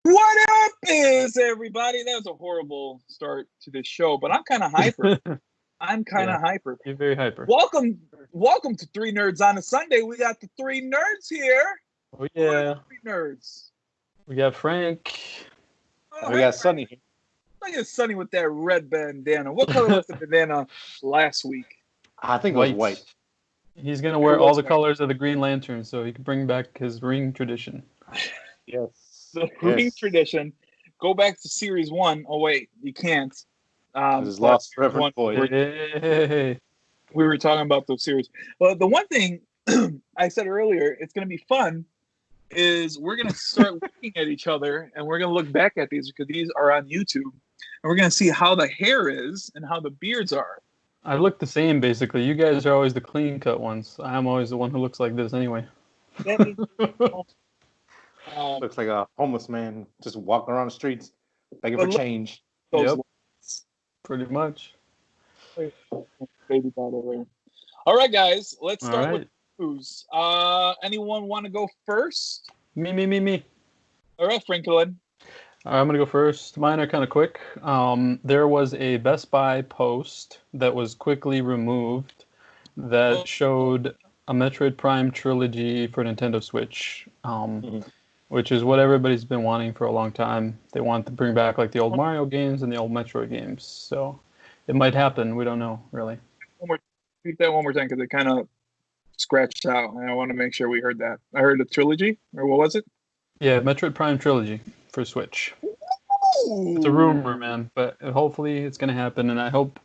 What up is everybody? That was a horrible start to this show, but I'm kind of hyper. I'm kind of hyper. You're very hyper. Welcome to Three Nerds on a Sunday. We got the three nerds here. Oh yeah. Three nerds. We got Frank. We got Sonny here. Look at Sonny with that red bandana. What color was the bandana last week? I think it was white. He's gonna wear all the colors of the Green Lantern, so he can bring back his ring tradition. Yes. The ring tradition. Go back to Series 1. Oh, wait, you can't. His lost Reverend Boy. Hey. We were talking about those series. Well, the one thing I said earlier, it's going to be fun, is we're going to start looking at each other, and we're going to look back at these because these are on YouTube, and we're going to see how the hair is and how the beards are. I look the same, basically. You guys are always the clean-cut ones. I'm always the one who looks like this anyway. That means, looks like a homeless man just walking around the streets begging for change. Yep. Pretty much. Baby bottle there. All right, guys. Let's start with news. Anyone want to go first? Me. All right, Franklin. I'm going to go first. Mine are kind of quick. There was a Best Buy post that was quickly removed that showed a Metroid Prime trilogy for Nintendo Switch, which is what everybody's been wanting for a long time. They want to bring back like the old Mario games and the old Metroid games. So it might happen. We don't know, really. Repeat that one more time because it kind of scratched out, and I want to make sure we heard that. I heard a trilogy, or what was it? Yeah, Metroid Prime trilogy for Switch. Ooh. It's a rumor, man, but hopefully it's going to happen, and I hope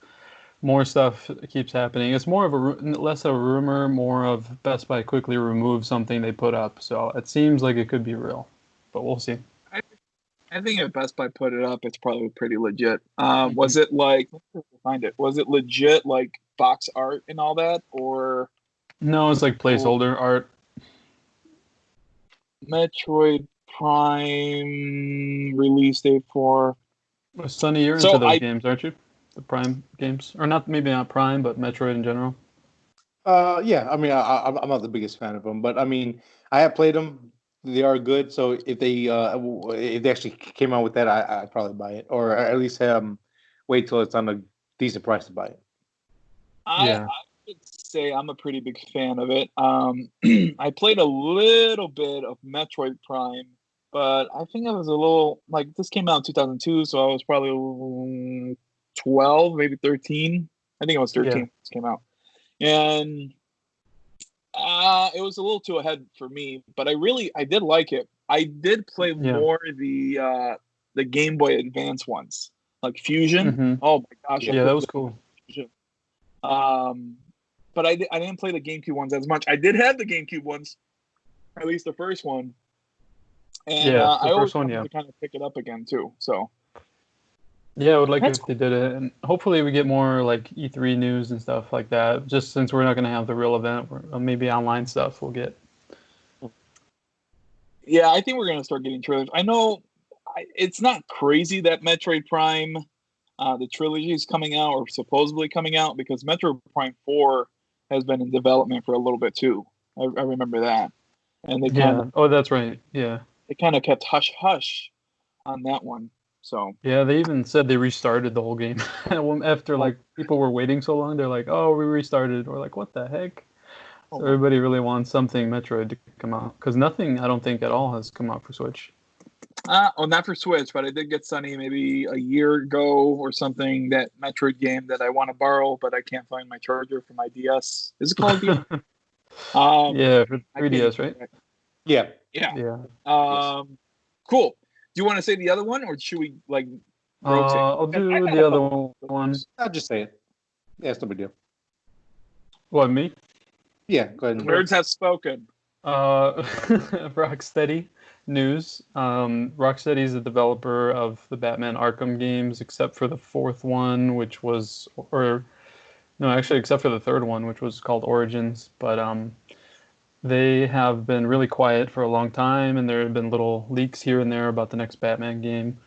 more stuff keeps happening. It's more of less of a rumor, more of Best Buy quickly remove something they put up. So it seems like it could be real, but we'll see. I think if Best Buy put it up, it's probably pretty legit. Was it like, let's find it. Was it legit like box art and all that, or? No, it's like placeholder art. Metroid Prime release date for. Well, Sonny, you're into those games, aren't you? The Prime games, or not? Maybe not Prime, but Metroid in general. Yeah. I mean, I'm not the biggest fan of them, but I mean, I have played them. They are good. So if they actually came out with that, I'd probably buy it, or at least wait till it's on a decent price to buy it. I would say I'm a pretty big fan of it. I played a little bit of Metroid Prime, but I think I was a little like this came out in 2002, so I was probably 12, maybe 13. I think I was 13 when this came out, and it was a little too ahead for me. But I did like it. I did play more the Game Boy Advance ones, like Fusion. Mm-hmm. Oh my gosh! Yeah, that was cool. Fusion. But I didn't play the GameCube ones as much. I did have the GameCube ones, at least the first one. And I always wanted to kind of pick it up again too. So yeah, I would like if they did it, and hopefully we get more like E3 news and stuff like that. Just since we're not going to have the real event, or maybe online stuff we'll get. Yeah, I think we're going to start getting trailers. I know it's not crazy that Metroid Prime, the trilogy is coming out or supposedly coming out, because Metroid Prime 4 has been in development for a little bit too. I remember that, and they that's right. Yeah, they kind of kept hush hush on that one. So yeah, they even said they restarted the whole game after like people were waiting so long. They're like, "Oh, we restarted." We're like, "What the heck?" So everybody really wants something Metroid to come out, because nothing, I don't think at all, has come out for Switch. Not for Switch, but I did get Sonny maybe a year ago or something, that Metroid game that I want to borrow, but I can't find my charger for my DS. Is it called DS? Yeah, for 3DS, right? Yeah. Cool. Do you want to say the other one, or should we like rotate? I'll do the other one. I'll just say it. Yeah, it's no big deal. What, me? Yeah, go ahead. Nerds have spoken. Rocksteady news. Rocksteady is the developer of the Batman Arkham games, except for the fourth one, which was, except for the third one, which was called Origins. But they have been really quiet for a long time, and there have been little leaks here and there about the next Batman game.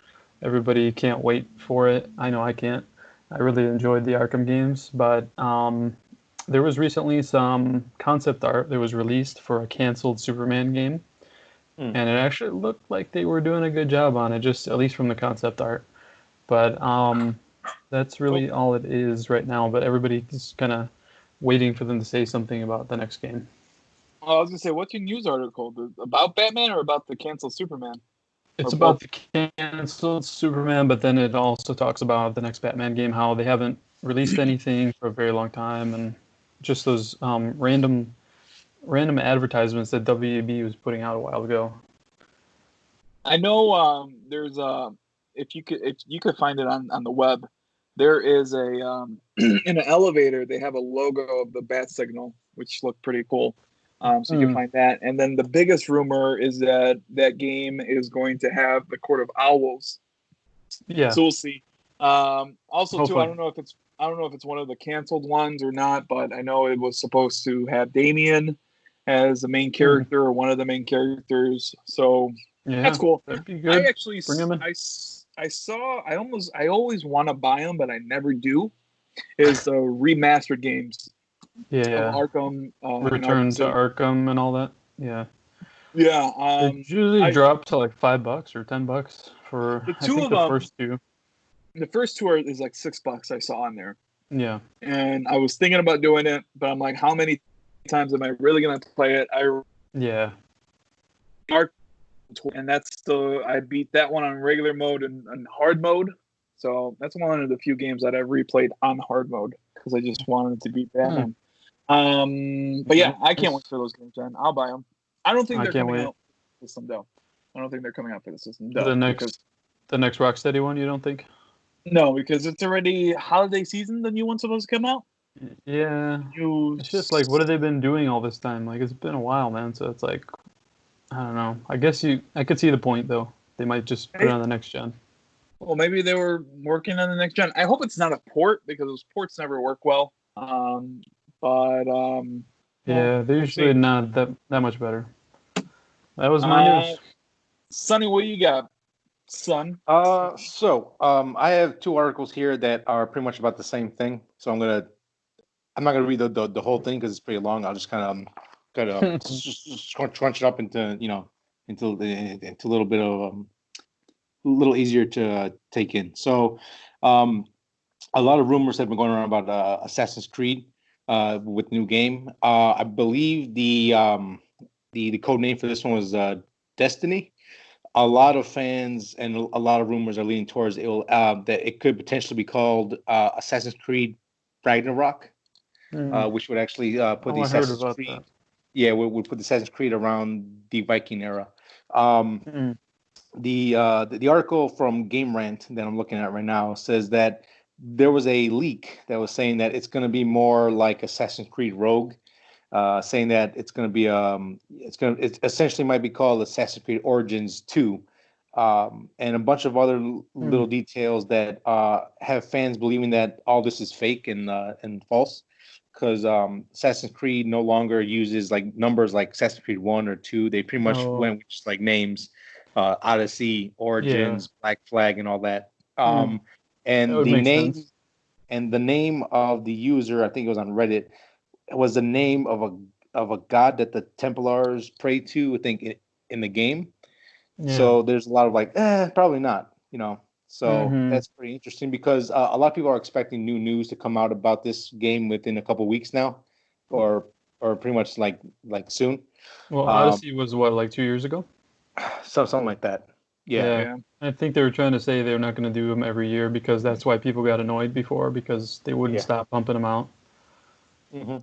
Everybody can't wait for it. I know I can't. I really enjoyed the Arkham games, but there was recently some concept art that was released for a canceled Superman game, and it actually looked like they were doing a good job on it, just at least from the concept art. But that's really all it is right now. But everybody's kind of waiting for them to say something about the next game. I was gonna say, what's your news article about Batman or about the canceled Superman? It's about the canceled Superman, but then it also talks about the next Batman game, how they haven't released anything for a very long time, and just those random advertisements that WB was putting out a while ago. I know there's if you could find it on the web, there is a in an elevator they have a logo of the bat signal, which looked pretty cool. So you can find that. And then the biggest rumor is that that game is going to have the Court of Owls. Yeah. So we'll see. Also, Hopefully. too, I don't know if it's one of the canceled ones or not, but I know it was supposed to have Damien as the main character or one of the main characters. So that's cool. That'd be good. I actually bring him in. I always want to buy them, but I never do. Is the remastered games. Yeah. Arkham, Return to Arkham and all that. Yeah. Yeah. They usually drop to like $5 or $10 for the two of them. First two. The first two is like $6 I saw on there. Yeah. And I was thinking about doing it, but I'm like, how many times am I really gonna play it? And that's I beat that one on regular mode and hard mode. So that's one of the few games that I've replayed on hard mode because I just wanted to beat Batman. But yeah, I can't wait for those games, man. I'll buy them. I don't think they're coming out for the system, though. I don't think they're coming out for the system, though. The next Rocksteady one, you don't think? No, because it's already holiday season. The new one's supposed to come out. Yeah. It's just like, what have they been doing all this time? Like, it's been a while, man. So it's like, I don't know. I guess I could see the point, though. They might just put it on the next gen. Well, maybe they were working on the next gen. I hope it's not a port because those ports never work well. They're usually not that much better. That was my news. Sonny, what do you got, son? I have two articles here that are pretty much about the same thing. So I'm not gonna read the whole thing because it's pretty long. I'll just kind of just crunch it up into into a little bit of a little easier to take in. So, a lot of rumors have been going around about Assassin's Creed with new game. I believe the code name for this one was Destiny. A lot of fans and a lot of rumors are leaning towards that it could potentially be called Assassin's Creed Ragnarok, which would actually put the Assassin's Creed. That. Yeah, would put the Assassin's Creed around the Viking era. The article from Game Rant that I'm looking at right now says that there was a leak that was saying that it's going to be more like Assassin's Creed Rogue, saying that it's going to be it essentially might be called Assassin's Creed Origins 2, and a bunch of other little details that have fans believing that all this is fake and false, because Assassin's Creed no longer uses like numbers like Assassin's Creed 1 or 2. They pretty much went with just like names, Odyssey, Origins, Black Flag, and all that. And the name sense. And the name of the user, I think it was on Reddit, was the name of a god that the Templars pray to, I think, in the game. Yeah. So there's a lot of like, probably not, So that's pretty interesting because a lot of people are expecting new news to come out about this game within a couple weeks now, or pretty much like soon. Well, Odyssey was what, like 2 years ago? Something like that. Yeah. I think they were trying to say they're not going to do them every year because that's why people got annoyed before, because they wouldn't stop pumping them out. And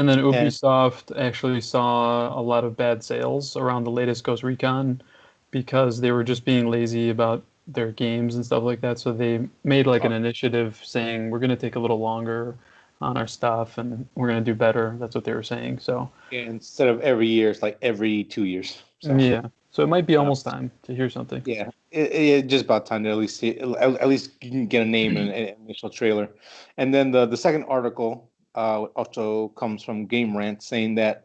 then Ubisoft actually saw a lot of bad sales around the latest Ghost Recon because they were just being lazy about their games and stuff like that. So they made like an initiative saying, we're going to take a little longer on our stuff and we're going to do better. That's what they were saying. So instead of every year, it's like every 2 years. So. Yeah. So it might be almost time to hear something. Yeah, it's just about time to at least you can get a name and an initial trailer. And then the second article also comes from Game Rant saying that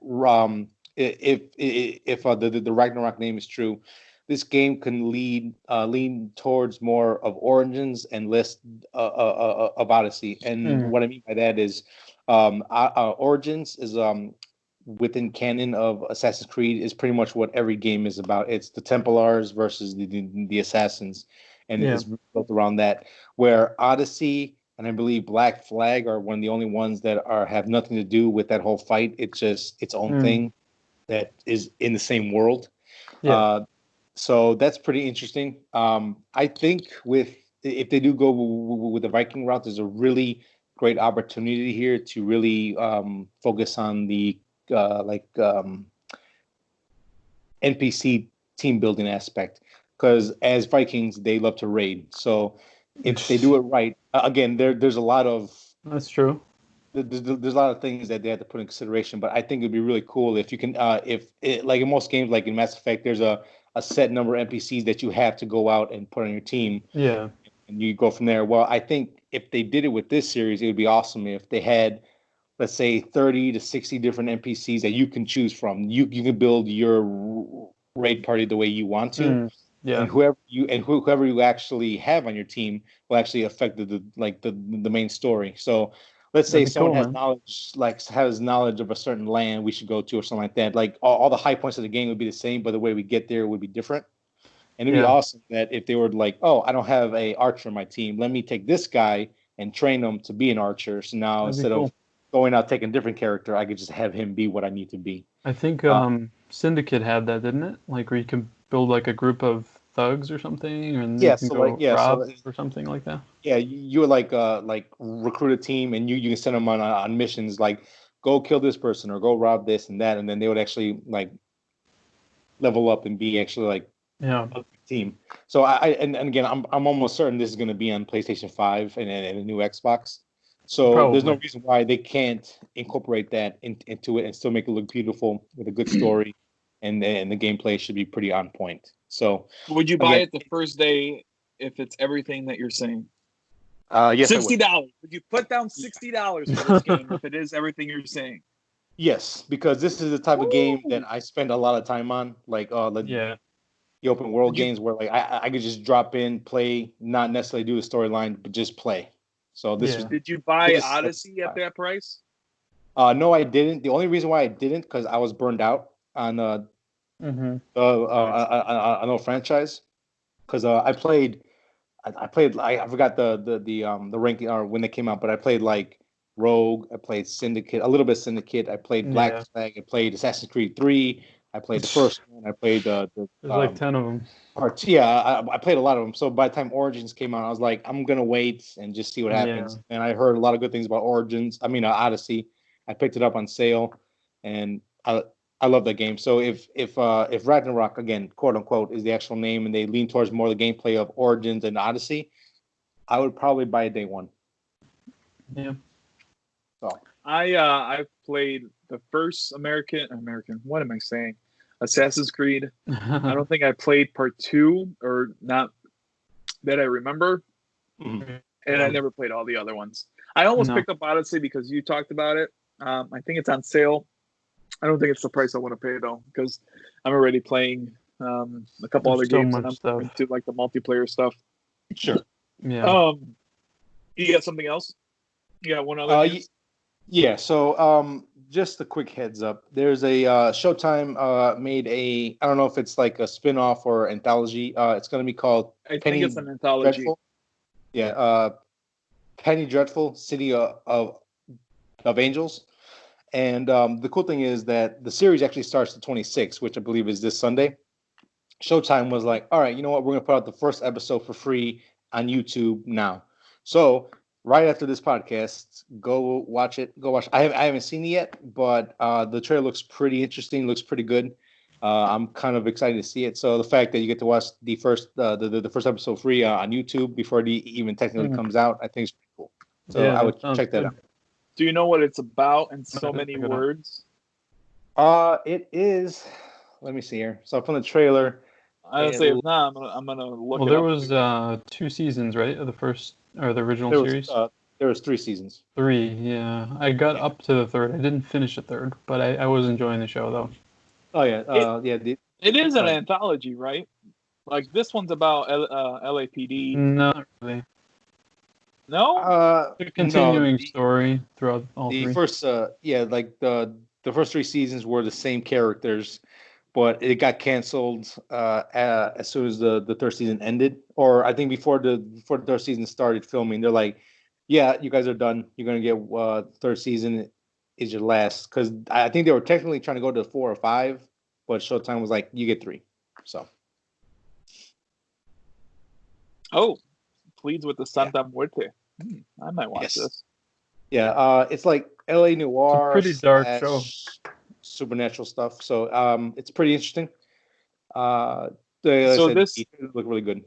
if the Ragnarok name is true, this game can lean towards more of Origins and less of Odyssey. And what I mean by that is Origins is within canon of Assassin's Creed is pretty much what every game is about. It's the Templars versus the Assassins, and it's built around that. Where Odyssey and I believe Black Flag are one of the only ones that have nothing to do with that whole fight. It's just its own thing that is in the same world. Yeah. So that's pretty interesting. I think if they do go with the Viking route, there's a really great opportunity here to really focus on the NPC team building aspect, because as Vikings they love to raid. So if they do it right, again, there's a lot of that's true. There's a lot of things that they have to put in consideration, but I think it'd be really cool if you can, like in most games, like in Mass Effect, there's a set number of NPCs that you have to go out and put on your team. Yeah. And you go from there. Well, I think if they did it with this series, it would be awesome if they had, let's say, 30 to 60 different NPCs that you can choose from. You can build your raid party the way you want to. Yeah. And whoever you actually have on your team will actually affect the main story. So let's say someone has knowledge of a certain land we should go to or something like that. Like all the high points of the game would be the same, but the way we get there would be different. And it'd be awesome that if they were like, oh, I don't have a archer on my team, let me take this guy and train him to be an archer. So now instead of going out taking a different character, I could just have him be what I need to be. I think Syndicate had that, didn't it? Like where you can build like a group of thugs or something, and you can rob or something like that. Yeah, you would like recruit a team, and you can send them on missions, like go kill this person or go rob this and that, and then they would actually like level up and be actually like a team. So and again, I'm almost certain this is going to be on PlayStation 5 and a new Xbox. So there's no reason why they can't incorporate that into it and still make it look beautiful with a good story, and the gameplay should be pretty on point. So would you buy it the first day if it's everything that you're saying? Yes, $60. Would you put down $60 for this game if it is everything you're saying? Yes, because this is the type of game that I spend a lot of time on, like the open world games where like I could just drop in, play, not necessarily do the storyline, but just play. So did you buy Odyssey at that price? No, I didn't. The only reason why I didn't, because I was burned out on an old franchise, because I played I forgot the ranking or when they came out, but I played like Rogue, I played Syndicate, a little bit Syndicate, I played Black Flag, I played Assassin's Creed 3, I played the first one, I played there's like 10 of them. Parts. Yeah, I played a lot of them. So by the time Origins came out, I was like, I'm gonna wait and just see what happens. Yeah. And I heard a lot of good things about Odyssey. I picked it up on sale, and I love that game. So if Ragnarok, again, quote unquote, is the actual name, and they lean towards more the gameplay of Origins and Odyssey, I would probably buy it day one. Yeah. So I played the first American. What am I saying? Assassin's Creed. I don't think I played part 2 or not that I remember, and I never played all the other ones. I almost picked up Odyssey because you talked about it. I think it's on sale. I don't think it's the price I want to pay though, because I'm already playing a couple other games and I'm into like the multiplayer stuff. Sure. Yeah. You got something else? You got one other? Yeah. So just a quick heads up. There's a Showtime made a, I don't know if it's like a spin-off or anthology. It's going to be called I think it's an anthology. Dreadful. Yeah. Penny Dreadful, City of Angels. And the cool thing is that the series actually starts the 26th, which I believe is this Sunday. Showtime was like, all right, you know what? We're going to put out the first episode for free on YouTube now. So right after this podcast, go watch it. I haven't seen it yet, but the trailer looks pretty interesting. Looks pretty good. I'm kind of excited to see it. So the fact that you get to watch the first episode free on YouTube before it even technically comes out, I think is pretty cool. So I would check that out. Do you know what it's about in so many words? It is. Let me see here. So from the trailer, honestly, if not, I'm gonna look. Well, there was 2 seasons, right, of the first or the original series. There was 3 seasons. 3, yeah. I got up to the 3rd. I didn't finish the 3rd, but I was enjoying the show though. Oh yeah, it is an anthology, right? Like this one's about LAPD. Not really. No, a continuing story throughout all 3. The first, like the the first 3 seasons were the same characters, but it got canceled as soon as the third season ended, or I think before the third season started filming. They're like, "Yeah, you guys are done. You're gonna get third season is your last." Because I think they were technically trying to go to 4 or 5, but Showtime was like, "You get 3." So. Oh, pleads with the Santa Muerte. I might watch this. Yeah, it's like LA noir, pretty dark show, supernatural stuff. So it's pretty interesting. So this look really good.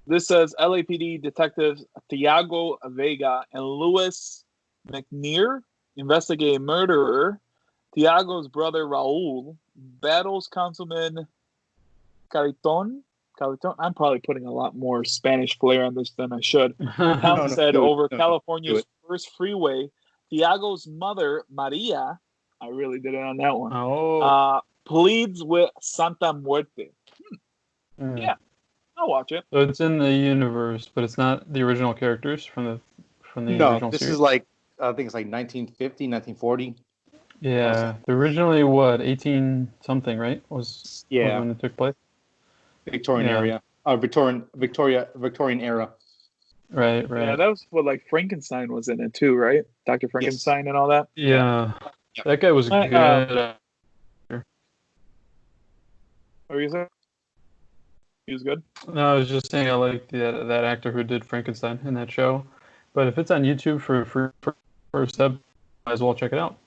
This says LAPD detectives Tiago Vega and Louis McNear investigate a murderer. Tiago's brother Raul battles Councilman Cariton. I'm probably putting a lot more Spanish flair on this than I should. Said over California's first freeway. Tiago's mother, Maria, I really did it on that one, pleads with Santa Muerte. Yeah, I'll watch it. So it's in the universe, but it's not the original characters from the original this series? Is like, I think it's like 1950, 1940. Yeah, originally what, 18 something, right? Was when it took place? Victorian era. Victorian era. Right. Yeah, that was what like Frankenstein was in it too, right? Dr. Frankenstein and all that. Yeah. That guy was good. What were you saying? He was good? No, I was just saying I like that actor who did Frankenstein in that show. But if it's on YouTube for first step, might as well check it out.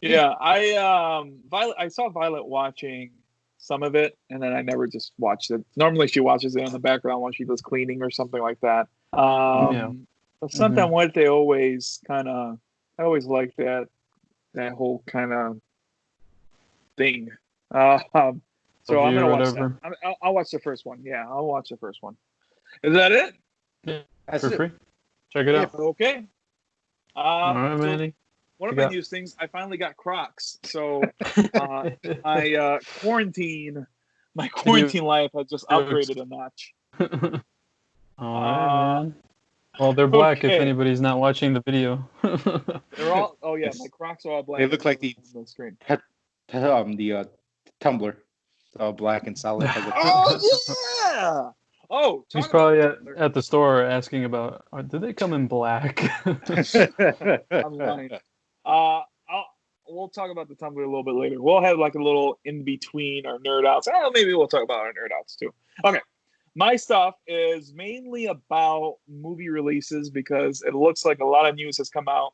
Yeah, I saw Violet watching some of it, and then I never just watched it. Normally, she watches it in the background while she does cleaning or something like that. But Santa Muerte I always liked that whole kind of thing. So I'm gonna watch that. I'll watch the first one. Yeah, I'll watch the first one. Is that it? Yeah, that's for free. Check it out. Okay. All right, Manny. One of my news things, I finally got Crocs. So my quarantine life has just upgraded a notch. All right, man. Well, they're black if anybody's not watching the video. They're all. Oh yeah, my Crocs are all black. They look like the screen. The tumbler, all black and solid. Oh yeah. Oh, he's probably at the store asking about, did they come in black? I'm lying. We'll talk about the Tumblr a little bit later. We'll have like a little in between our nerd outs. Maybe we'll talk about our nerd outs too. Okay. My stuff is mainly about movie releases because it looks like a lot of news has come out.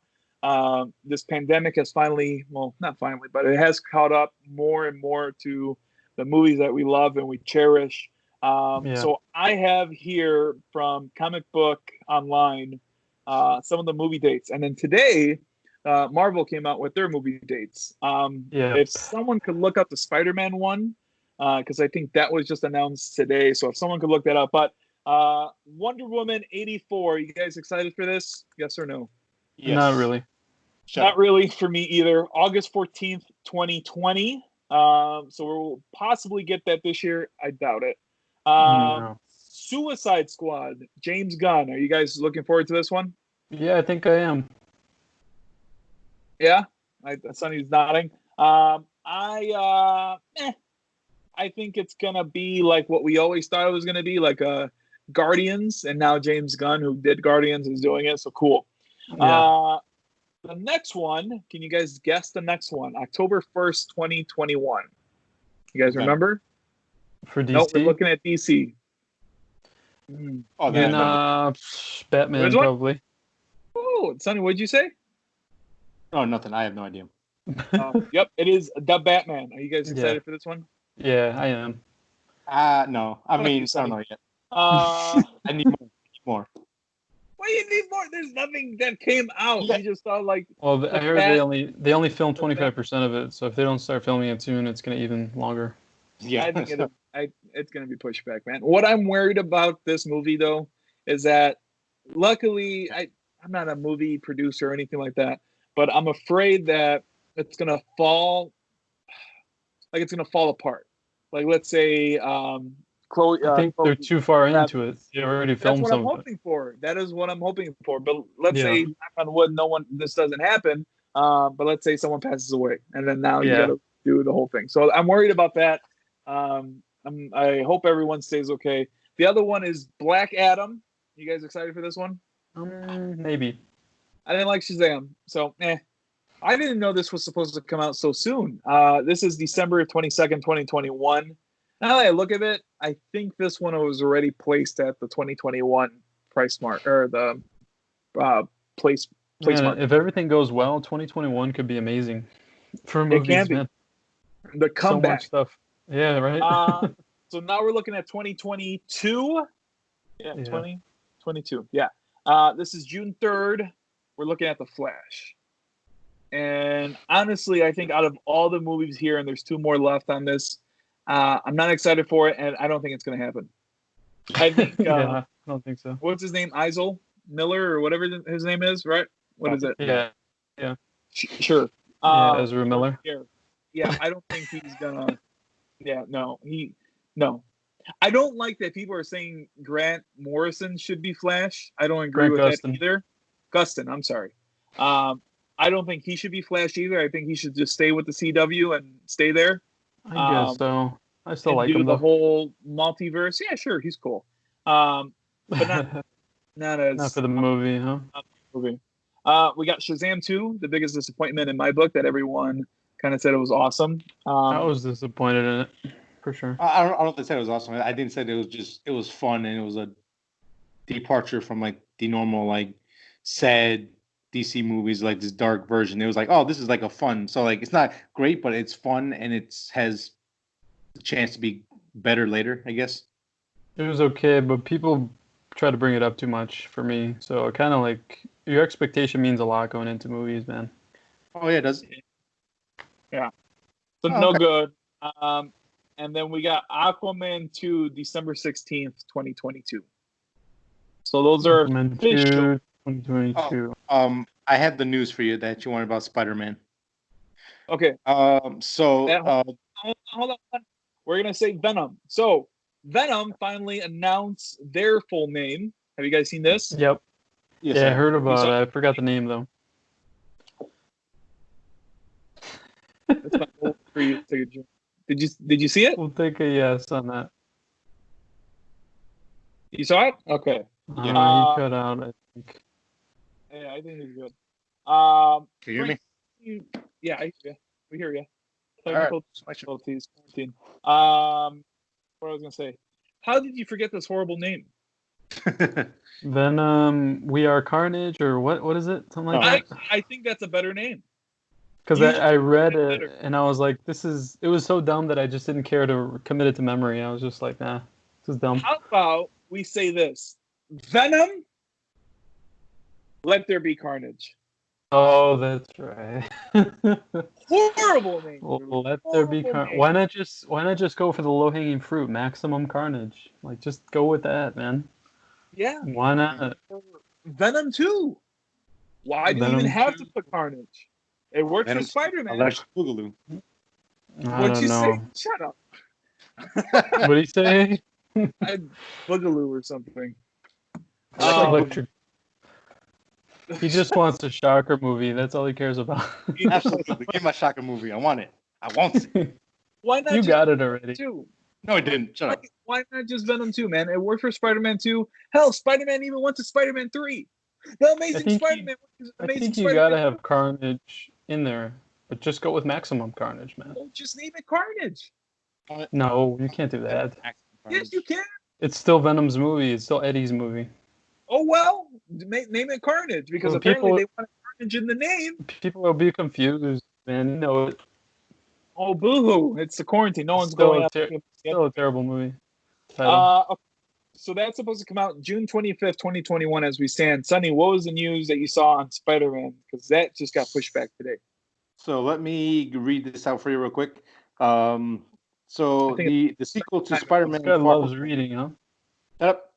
This pandemic has finally, well, not finally, but it has caught up more and more to the movies that we love and we cherish. So I have here from Comic Book Online some of the movie dates. And then today, Marvel came out with their movie dates. If someone could look up the Spider-Man one, because I think that was just announced today. So if someone could look that up. But Wonder Woman 84, you guys excited for this? Yes or no? Yes. Not really. Not really for me either. August 14th, 2020. So we'll possibly get that this year. I doubt it. No. Suicide Squad, James Gunn. Are you guys looking forward to this one? Yeah, I think I am. Yeah? Sonny's nodding. I think it's going to be like what we always thought it was going to be, like Guardians, and now James Gunn, who did Guardians, is doing it, so cool. Yeah. The next one, can you guys guess the next one? October 1st, 2021. You guys remember? For DC? Nope, we're looking at DC. Oh, Batman, probably. Oh, Sonny, what did you say? Oh, nothing. I have no idea. Yep, it is The Batman. Are you guys excited for this one? Yeah, I am. No. I don't know yet. I need more. Why do you need more? There's nothing that came out. You just thought like. Well, I heard they only filmed 25% of it, so if they don't start filming it soon, it's gonna even longer. Yeah, I think it's gonna be pushed back, man. What I'm worried about this movie though is that, luckily, I'm not a movie producer or anything like that, but I'm afraid that it's gonna fall. Like it's gonna fall apart. Like let's say Chloe. I think they're too far into it. They already filmed some of it. That is what I'm hoping for. But let's say, knock on wood, this doesn't happen. But let's say someone passes away, and then now you got to do the whole thing. So I'm worried about that. I hope everyone stays okay. The other one is Black Adam. You guys excited for this one? Maybe. I didn't like Shazam, so I didn't know this was supposed to come out so soon. This is December 22nd, 2021. Now that I look at it, I think this one was already placed at the 2021 price mark, or the place mark. If everything goes well, 2021 could be amazing for movies. It can be. Man. The comeback. So much stuff. Yeah, right? So now we're looking at 2022. Yeah, 2022. Yeah. This is June 3rd. We're looking at The Flash. And honestly, I think out of all the movies here, and there's 2 more left on this, I'm not excited for it, and I don't think it's going to happen. I think. I don't think so. What's his name? Eisel Miller or whatever his name is, right? What is it? Yeah. Sure. Ezra Miller. Yeah, I don't think he's gonna. Yeah, no. I don't like that people are saying Grant Morrison should be Flash. I don't agree with that either. Gustin, I'm sorry. I don't think he should be Flash either. I think he should just stay with the CW and stay there. I guess so. I still like him. Do the whole multiverse. Yeah, sure, he's cool. But not for the movie, huh? Not the movie. We got Shazam 2, the biggest disappointment in my book that everyone kind of said it was awesome. I was disappointed in it, for sure. I don't know if they said it was awesome. I didn't say it was fun, and it was a departure from like the normal like sad DC movies, like this dark version. It was like, oh, this is like a fun. So like, it's not great, but it's fun, and it has a chance to be better later, I guess. It was okay, but people try to bring it up too much for me. So it kind of like your expectation means a lot going into movies, man. Oh yeah, it does. Yeah. So no good. And then we got Aquaman 2, December 16th, 2022. So those are official. 2022. I have the news for you that you want about Spider-Man. Okay. Hold on. We're gonna say Venom. So Venom finally announced their full name. Have you guys seen this? Yep. Yes, I heard about it. I forgot the name though. That's my goal for you to take a drink. Did you see it? We'll take a yes on that. You saw it? Okay. He cut out, I think. Yeah, I think he's good. Can you hear me? Yeah, I hear you. We hear you. Technical difficulties. Quarantine. What I was gonna say? How did you forget this horrible name? Then We Are Carnage, or what is it? Something like that. I think that's a better name. Because I read it and I was like, it was so dumb that I just didn't care to commit it to memory. I was just like, nah, this is dumb. How about we say this? Venom, Let There Be Carnage. Oh, that's right. Horrible name. Well, Let There Be Carnage. Why not just go for the low-hanging fruit, Maximum Carnage? Like, just go with that, man. Yeah. Why not? Venom 2. Why do you even have to put Carnage? It works for Spider-Man. Electric Boogaloo. What'd you say? Shut up. What did he say? Boogaloo or something. Electric. He just wants a Shocker movie. That's all he cares about. Absolutely. Give my Shocker movie. I want it. I want it. Why not? You got it already. 2? No, it didn't. Shut up. Why not just Venom 2, man? It worked for Spider-Man 2. Hell, Spider-Man even went to Spider-Man 3. The Amazing Spider-Man. I think you gotta have Carnage in there, but just go with Maximum Carnage, man. Well, just name it Carnage. No, you can't do that. Yes, you can. It's still Venom's movie. It's still Eddie's movie. Oh, well, name it Carnage, because apparently they want Carnage in the name. People will be confused, man. You know it. Oh, boo-hoo. It's the quarantine. No one's going out. Still a terrible movie. Okay. So that's supposed to come out June 25th, 2021 as we stand. Sonny, what was the news that you saw on Spider-Man? Because that just got pushed back today. So let me read this out for you real quick. So the sequel to Spider-Man... This guy loves reading, huh? Yep.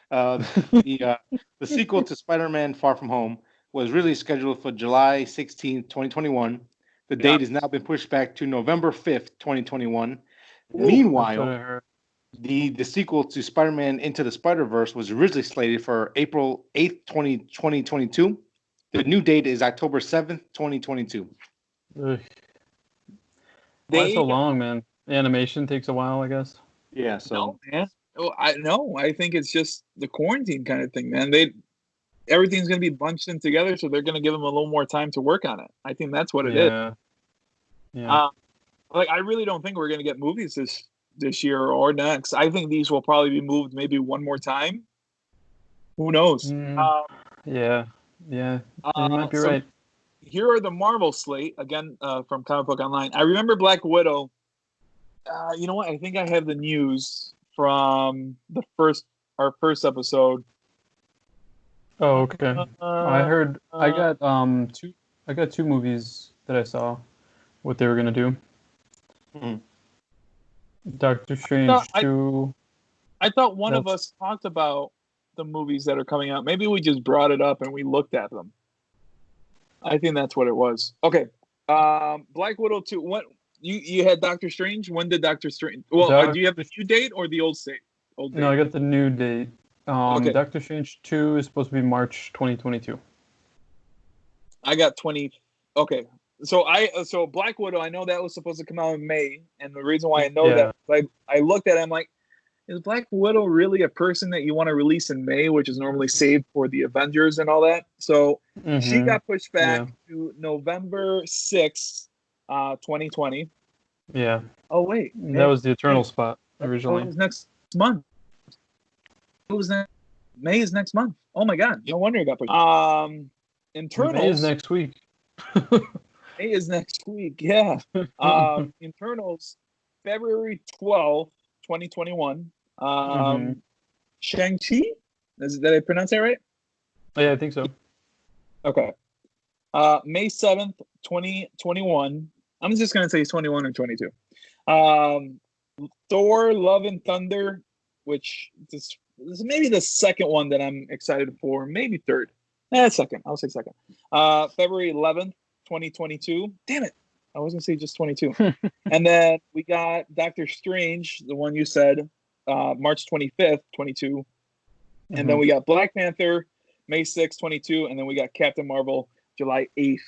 The sequel to Spider-Man Far From Home was really scheduled for July 16th, 2021. The date has now been pushed back to November 5th, 2021. Meanwhile, the sequel to Spider-Man Into the Spider-Verse was originally slated for April 8th, 2022. The new date is October 7th, 2022. Ugh. Why so long, man? The animation takes a while, I guess. Yeah, so. No, man. Oh, I think it's just the quarantine kind of thing, man. Everything's going to be bunched in together, so they're going to give them a little more time to work on it. I think that's what it is. Yeah. Like, I really don't think we're going to get movies this year or next. I think these will probably be moved maybe one more time. Who knows? Yeah. You might be right. Here are the Marvel slate, again, from Comic Book Online. I remember Black Widow. You know what? I think I have the news from our first episode. Oh, okay. I heard I got two movies that I saw what they were gonna do. Mm-hmm. Doctor Strange 2. I thought one of us talked about the movies that are coming out. Maybe we just brought it up and we looked at them. I think that's what it was. Okay. Black Widow 2. What you had Doctor Strange? When did Doctor Strange? Well, do you have the new date or the old date? No, I got the new date. Okay. Doctor Strange 2 is supposed to be March 2022. I got 20. Okay. So Black Widow, I know that was supposed to come out in May, and the reason why I know that, I looked at it, I'm like, is Black Widow really a person that you want to release in May, which is normally saved for the Avengers and all that? So she got pushed back to November 6th, 2020. Yeah. Oh, wait. That was the Eternal spot originally. It was next month. May is next month. Oh, my God. No wonder it got pushed. Internals. May is next week. May is next week, yeah. Internals, February 12th, 2021. Shang-Chi? Did I pronounce that right? Yeah, I think so. Okay. May 7th, 2021. I'm just going to say 21 or 22. Thor, Love and Thunder, which this is maybe the second one that I'm excited for. Maybe third. Second. I'll say second. February 11th, 2022. Damn it. I was going to say just 22. And then we got Doctor Strange, the one you said, March 25th, 22. And then we got Black Panther, May 6th, 22. And then we got Captain Marvel, July 8th,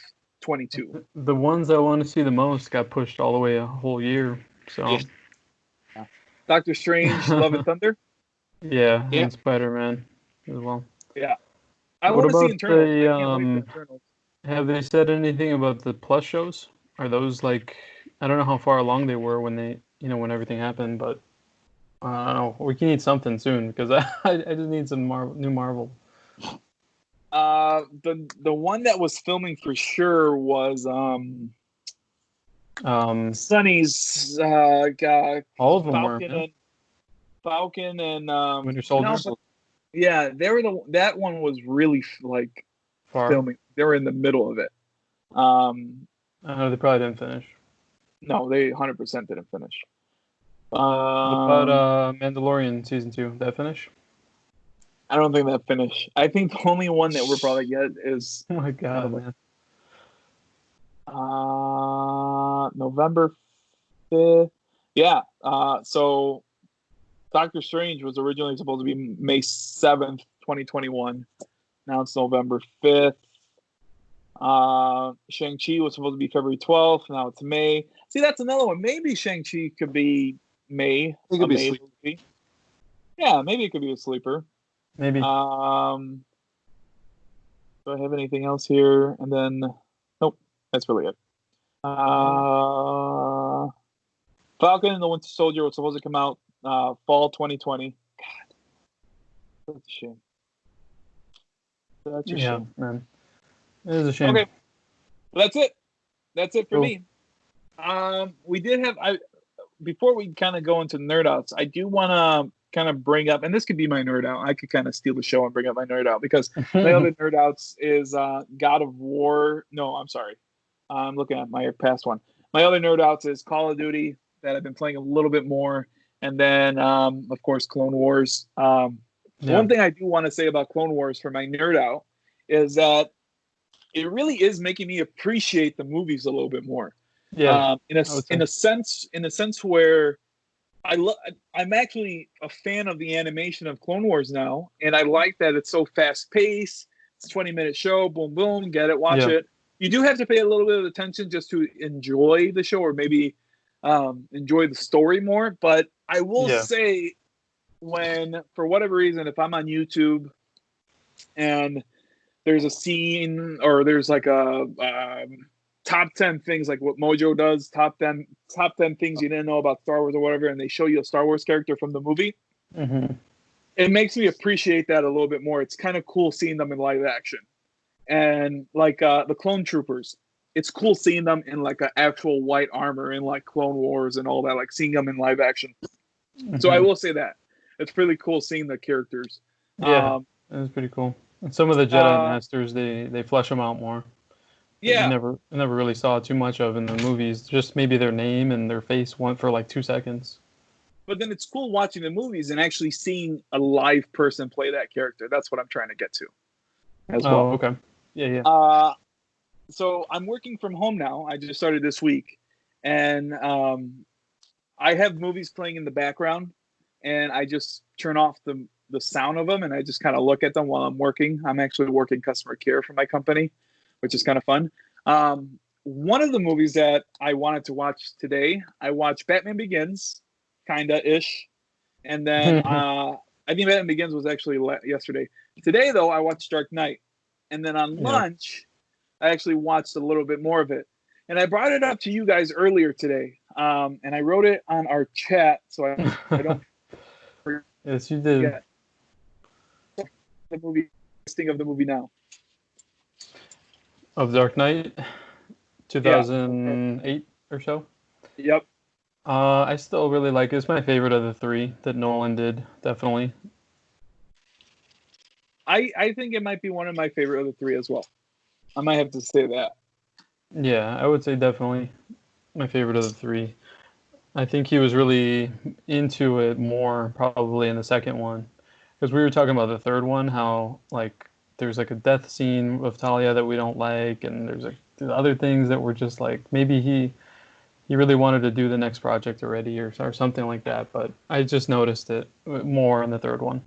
22. The ones I want to see the most got pushed all the way a whole year. So, Doctor Strange, Love and Thunder. Yeah, and Spider-Man as well. Yeah. I want to see Internals. I can't wait for Internals. Have they said anything about the Plus shows? Are those like, I don't know how far along they were when they, when everything happened, but I don't know. We can need something soon because I just need some new Marvel. The one that was filming for sure was Sonny's all of them were Falcon and Winter Soldier. Yeah, that one was really like far filming. They were in the middle of it. They probably didn't finish. No, they 100% didn't finish. What about Mandalorian season 2? Did that finish? I don't think that finished. I think the only one that we're probably get is oh my God, man. November 5th. Yeah. So Doctor Strange was originally supposed to be May 7th, 2021. Now it's November 5th. Shang-Chi was supposed to be February 12th. Now it's May. See, that's another one. Maybe Shang-Chi could be May. It could be movie. Yeah, maybe it could be a sleeper. Maybe. Do I have anything else here? And then, nope, that's really it. Falcon and the Winter Soldier was supposed to come out fall 2020. God, that's a shame. That's a shame, man. It is a shame. Okay, well, that's it. That's it for me. We did have before we kind of go into nerd outs, I do want to kind of bring up, and this could be my nerd out. I could kind of steal the show and bring up my nerd out because my other nerd outs is God of War. No, I'm sorry. I'm looking at my past one. My other nerd outs is Call of Duty that I've been playing a little bit more, and then of course Clone Wars. One thing I do want to say about Clone Wars for my nerd out is that it really is making me appreciate the movies a little bit more. Yeah. In a sense where I'm actually a fan of the animation of Clone Wars now, and I like that it's so fast paced. It's a 20-minute show. Boom, boom. Get it. Watch Yeah. it. You do have to pay a little bit of attention just to enjoy the show, or maybe enjoy the story more. But I will say, when for whatever reason, if I'm on YouTube and there's a scene or there's like a top 10 things, like what Mojo does, top 10 things you didn't know about Star Wars or whatever, and they show you a Star Wars character from the movie, it makes me appreciate that a little bit more. It's kind of cool seeing them in live action. And like the Clone Troopers, it's cool seeing them in like an actual white armor in like Clone Wars and all that, like seeing them in live action. So I will say that it's really cool seeing the characters. Yeah, it was pretty cool. And some of the Jedi Masters, they flesh them out more. Yeah, you never really saw too much of in the movies. Just maybe their name and their face went for like 2 seconds. But then it's cool watching the movies and actually seeing a live person play that character. That's what I'm trying to get to as well. Oh, okay. Yeah. So I'm working from home now. I just started this week. And I have movies playing in the background. And I just turn off the sound of them. And I just kind of look at them while I'm working. I'm actually working customer care for my company, which is kind of fun. One of the movies that I wanted to watch today, I watched Batman Begins, kinda-ish. And then I think Batman Begins was actually yesterday. Today, though, I watched Dark Knight. And then on lunch, I actually watched a little bit more of it. And I brought it up to you guys earlier today. And I wrote it on our chat so I don't forget. Yes, you did. The movie, listing of the movie now. Of Dark Knight, 2008 or so. Yep. I still really like it. It's my favorite of the three that Nolan did, definitely. I think it might be one of my favorite of the three as well. I might have to say that. Yeah, I would say definitely my favorite of the three. I think he was really into it more probably in the second one. Because we were talking about the third one, how like there's like a death scene of Talia that we don't like, and there's like other things that were just like maybe he really wanted to do the next project already or something like that. But I just noticed it more in the third one.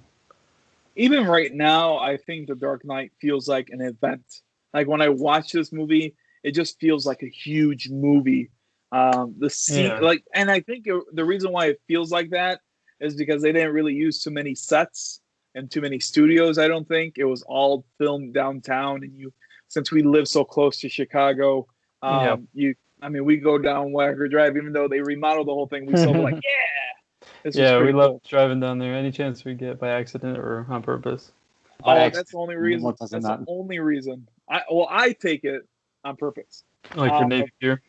Even right now, I think The Dark Knight feels like an event. Like when I watch this movie, it just feels like a huge movie. The scene, and I think the reason why it feels like that is because they didn't really use too many sets and too many studios. I don't think it was all filmed downtown. And since we live so close to Chicago, we go down Waco Drive, even though they remodeled the whole thing. We still be like, we love driving down there any chance we get by accident or on purpose. That's the only reason. That's the only reason. I take it on purpose. Like your Navy gear?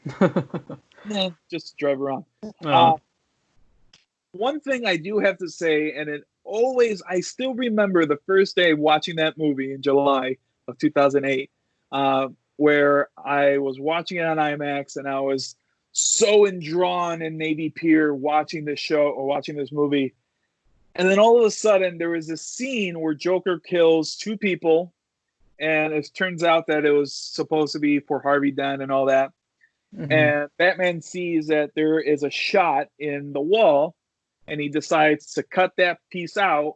Just to drive around. One thing I do have to say, and I still remember the first day watching that movie in July of 2008, where I was watching it on IMAX, and I was so endrawn in Navy Pier watching this show or watching this movie. And then all of a sudden, there was this scene where Joker kills 2 people, and it turns out that it was supposed to be for Harvey Dent and all that. Mm-hmm. And Batman sees that there is a shot in the wall, and he decides to cut that piece out,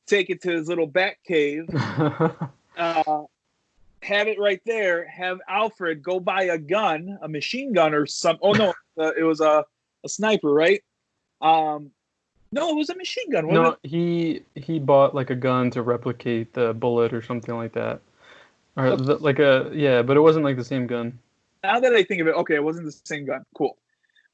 take it to his little bat cave, have it right there, have Alfred go buy a gun, a machine gun or some. Oh, no, it was a sniper, right? No, it was a machine gun. No, he bought like a gun to replicate the bullet or something like that. Or but it wasn't like the same gun. Now that I think of it, okay, it wasn't the same gun. Cool.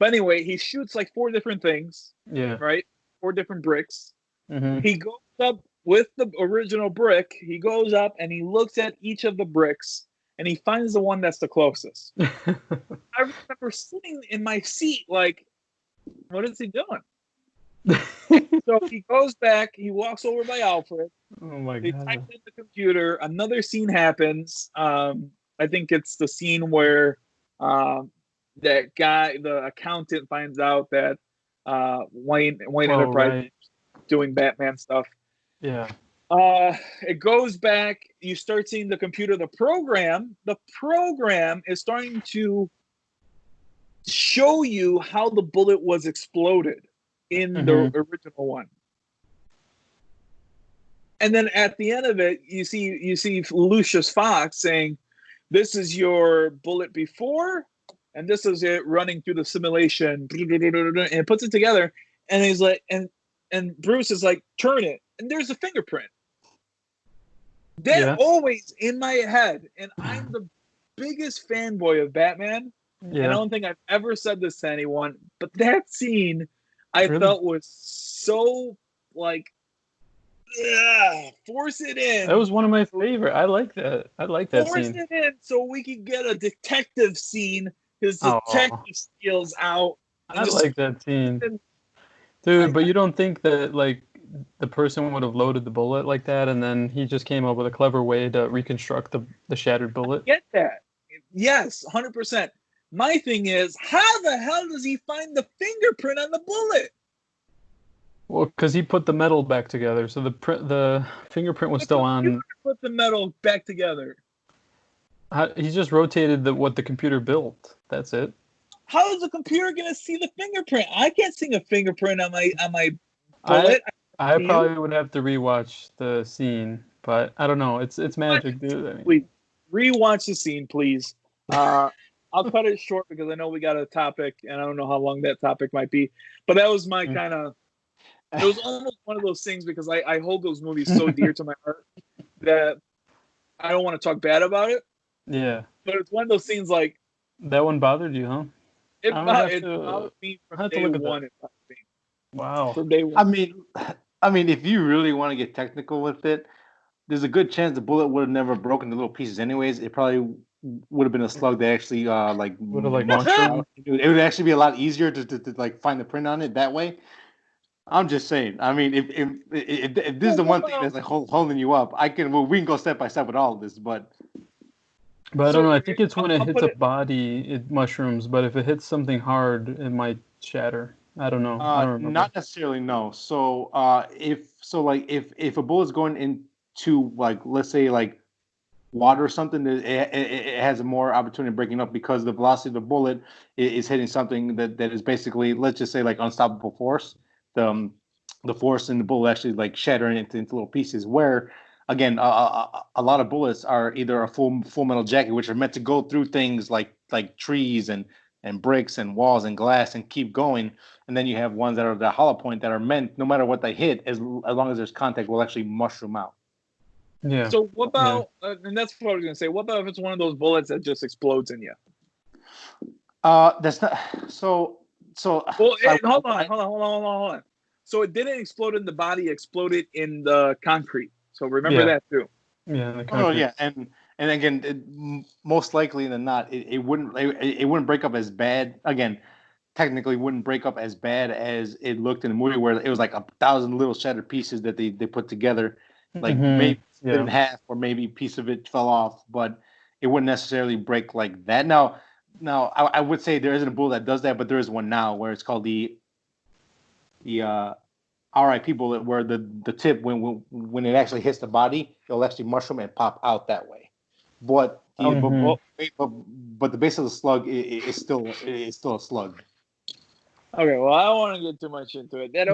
But anyway, he shoots like 4 different things. Yeah. Right? 4 different bricks. Mm-hmm. He goes up with the original brick. He goes up and he looks at each of the bricks and he finds the one that's the closest. I remember sitting in my seat like, what is he doing? So he goes back, he walks over by Alfred. Oh my God. He types in the computer, another scene happens. I think it's the scene where that guy, the accountant, finds out that Wayne Enterprise is doing Batman stuff. Yeah. It goes back, you start seeing the computer, the program is starting to show you how the bullet was exploded in the original one. And then at the end of it, you see Lucius Fox saying, "This is your bullet before, and this is it running through the simulation," and it puts it together. And he's like, and Bruce is like, "Turn it," and there's a fingerprint. That always in my head, and I'm the biggest fanboy of Batman. Yeah. And I don't think I've ever said this to anyone, but that scene I felt was so like, force it in. That was one of my favorite. I like that. I like that force scene. It in so we could get a detective scene. His detective skills out. I like that scene, dude. But you don't think that like the person would have loaded the bullet like that, and then he just came up with a clever way to reconstruct the shattered bullet? I get that. Yes, 100%. My thing is, how the hell does he find the fingerprint on the bullet? Well, because he put the metal back together, so the fingerprint was still on. Put the metal back together. He just rotated what the computer built. That's it. How is the computer gonna see the fingerprint? I can't see a fingerprint on my bullet. I probably would have to rewatch the scene, but I don't know. It's magic, dude. I mean, please rewatch the scene, please. I'll cut it short because I know we got a topic, and I don't know how long that topic might be. But that was my kind of. It was almost one of those things because I hold those movies so dear to my heart that I don't want to talk bad about it. Yeah. But it's one of those scenes like. That one bothered you, huh? It bothered me from day one. Wow. From day one. I mean, if you really want to get technical with it, there's a good chance the bullet would have never broken into little pieces anyways. It probably would have been a slug that actually would have mushroomed. It would actually be a lot easier to like find the print on it that way. I'm just saying. I mean, if this is the one thing that's like holding you up, we can go step by step with all of this, but I don't know. I think it's when it hits a body, it mushrooms. But if it hits something hard, it might shatter. I don't know. I don't remember. Not necessarily. No. So if a bullet's going into like, let's say like water or something, it has a more opportunity of breaking up because the velocity of the bullet is hitting something that is basically, let's just say, like unstoppable force. The force in the bullet actually like shattering it into little pieces. Where again, a lot of bullets are either a full metal jacket, which are meant to go through things like trees and bricks and walls and glass and keep going. And then you have ones that are the hollow point that are meant, no matter what they hit, as long as there's contact, will actually mushroom out. Yeah. So what about, and that's what I was going to say, what about if it's one of those bullets that just explodes in you? That's not, so. Well, hold on. So it didn't explode in the body, it exploded in the concrete. So remember that too. Yeah. Oh yeah, and again, most likely than not, it wouldn't break up as bad. Again, technically, wouldn't break up as bad as it looked in the movie, where it was like 1,000 little shattered pieces that they put together, like maybe split in half, or maybe a piece of it fell off, but it wouldn't necessarily break like that. Now, I would say there isn't a bullet that does that, but there is one now where it's called the RIP bullet, where the tip when it actually hits the body, it'll actually mushroom and pop out that way. But but the base of the slug is still a slug. Okay, well, I don't want to get too much into it. That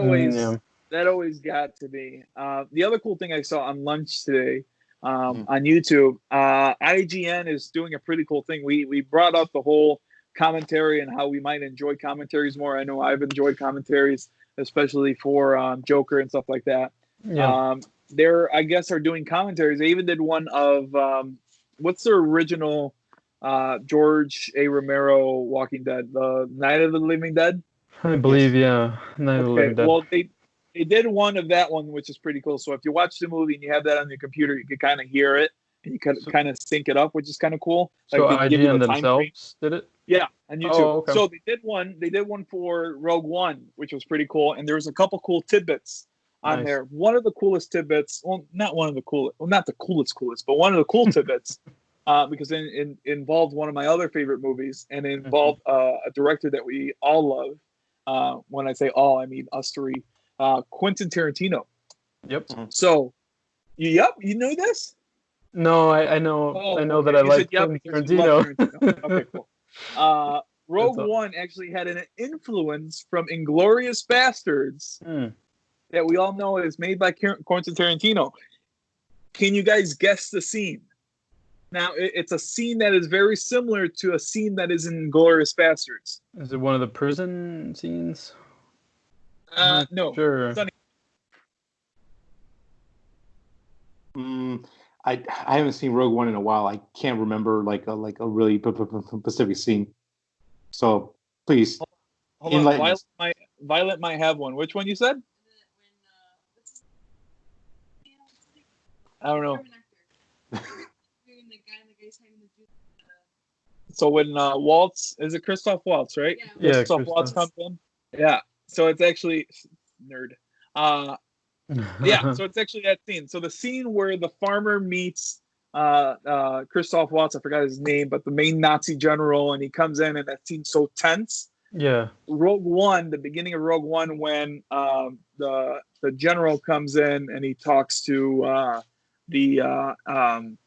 always got to be. The other cool thing I saw on lunch today on YouTube, IGN is doing a pretty cool thing. We brought up the whole commentary and how we might enjoy commentaries more. I know I've enjoyed commentaries, especially for Joker and stuff like that. Yeah. They're, I guess, are doing commentaries. They even did one of what's the original George A. Romero Walking Dead, the Night of the Living Dead? I believe, yeah. Night of the Living Dead. Well, they did one of that one, which is pretty cool. So if you watch the movie and you have that on your computer, you can kind of hear it and you can kind of sync it up, which is kind of cool. So IGN themselves did it? Yeah, on YouTube. Oh, okay. So they did one for Rogue One, which was pretty cool. And there was a couple cool tidbits on there. One of the coolest tidbits, not the coolest, but one of the cool tidbits, because it involved one of my other favorite movies, and it involved a director that we all love. When I say all, I mean us three. Quentin Tarantino. Yep. So, you know this? No, I know. I know that I like Quentin Tarantino. Okay, cool. Rogue One actually had an influence from Inglourious Bastards that we all know is made by Quentin Tarantino. Can you guys guess the scene? Now, it's a scene that is very similar to a scene that is in Glorious Bastards. Is it one of the prison scenes? No. Sure. Sonny. I haven't seen Rogue One in a while. I can't remember like a really specific scene. So please, Hold on. Violet might have one. Which one you said? I don't know. So when Waltz, is it Christoph Waltz, right? Yeah, Christoph Waltz comes in. Yeah. So it's actually nerd. Yeah, so it's actually that scene. So the scene where the farmer meets Christoph Waltz, I forgot his name, but the main Nazi general, and he comes in, and that scene's so tense. Yeah. Rogue One, the beginning of Rogue One, when the general comes in and he talks to the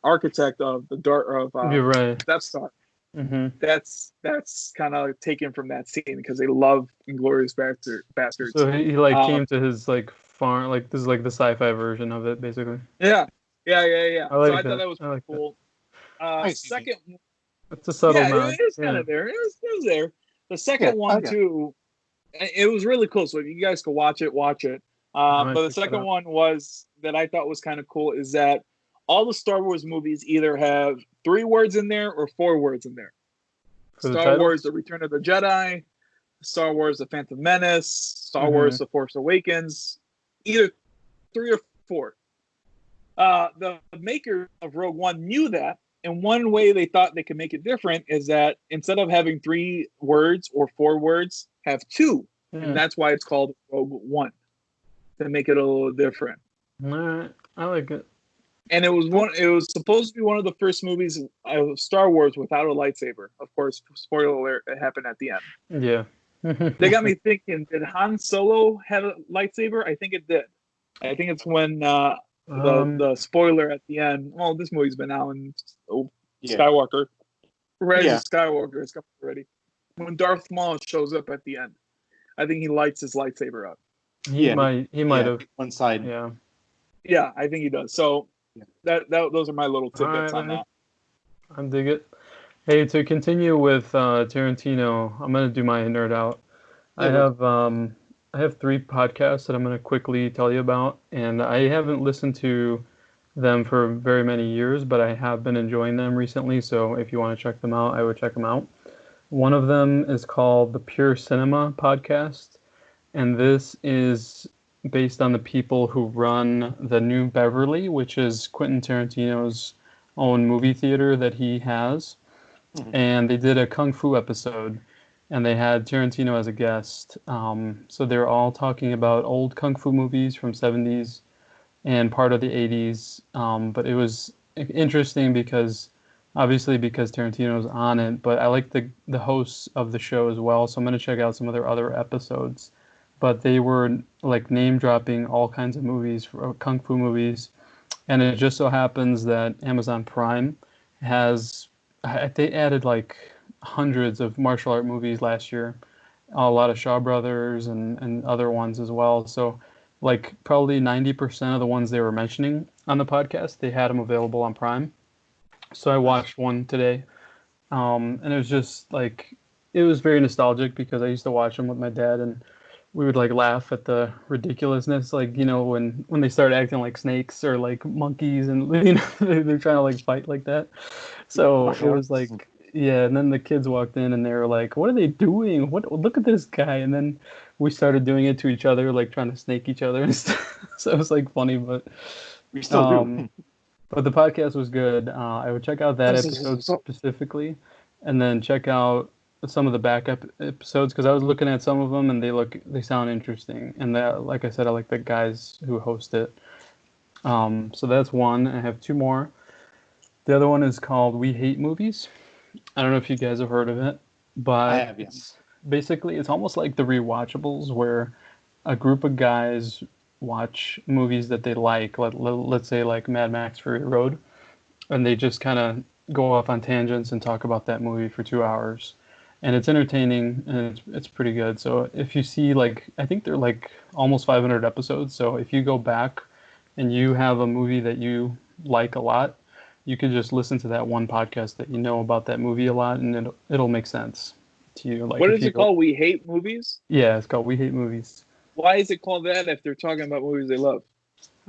architect of You're right. Death Star. Mm-hmm. That's kind of taken from that scene because they love Inglourious Bastards. So he came to his farm, this is the sci-fi version of it, basically. Yeah. I thought that was pretty cool. Second, it's a subtle nod. It was kind of there. It was there. The second one too, it was really cool. So if you guys could watch it. But the second one was that I thought was kind of cool is that all the Star Wars movies either have 3 words in there or 4 words in there. Star Wars: The Return of the Jedi, Star Wars: The Phantom Menace, Star Wars: The Force Awakens, either 3 or 4. The maker of Rogue One knew that, and one way they thought they could make it different is that instead of having 3 words or 4 words, have 2, and that's why it's called Rogue One, to make it a little different. All right, I like it. And it was supposed to be one of the first movies of Star Wars without a lightsaber. Of course, spoiler alert, it happened at the end. Yeah. They got me thinking, did Han Solo have a lightsaber? I think it did. I think it's when the spoiler at the end. Well, this movie's been out in Skywalker. Rise of Skywalker is coming already. When Darth Maul shows up at the end, I think he lights his lightsaber up. He might have one side. Yeah. Yeah, I think he does. So those are my little tidbits on that. I dig it. Hey, to continue with Tarantino, I'm gonna do my nerd out. I have 3 podcasts that I'm gonna quickly tell you about, and I haven't listened to them for very many years, but I have been enjoying them recently. So if you want to check them out, I would check them out. One of them is called the Pure Cinema Podcast, and this is based on the people who run the New Beverly, which is Quentin Tarantino's own movie theater that he has. And they did a Kung Fu episode, and they had Tarantino as a guest. So they're all talking about old Kung Fu movies from 70s and part of the 80s. But it was interesting because Tarantino's on it, but I like the hosts of the show as well. So I'm going to check out some of their other episodes. But they were name dropping all kinds of movies, Kung Fu movies. And it just so happens that Amazon Prime they added hundreds of martial art movies last year, a lot of Shaw Brothers and other ones as well. So probably 90% of the ones they were mentioning on the podcast, they had them available on Prime. So I watched one today. And it was just it was very nostalgic because I used to watch them with my dad, and we would laugh at the ridiculousness, when they start acting like snakes or like monkeys, and they're trying to fight like that. So it was and then the kids walked in and they were like, "What are they doing? Look at this guy!" And then we started doing it to each other, trying to snake each other and stuff. So it was funny, but we still do. But the podcast was good. I would check out that episode specifically, and then check out some of the backup episodes because I was looking at some of them and they sound interesting. And that, like I said, I like the guys who host it. So that's one. I have 2 more. The other one is called We Hate Movies. I don't know if you guys have heard of it, but I have, yes. Basically it's almost like the Rewatchables, where a group of guys watch movies that they like. Let's say Mad Max Fury Road, and they just kind of go off on tangents and talk about that movie for 2 hours. And it's entertaining, and it's pretty good. So if you see, I think they're almost 500 episodes. So if you go back and you have a movie that you like a lot, you could just listen to that one podcast that you know about that movie a lot, and it'll make sense to you. Like What if is you it called? We Hate Movies? Yeah, it's called We Hate Movies. Why is it called that if they're talking about movies they love?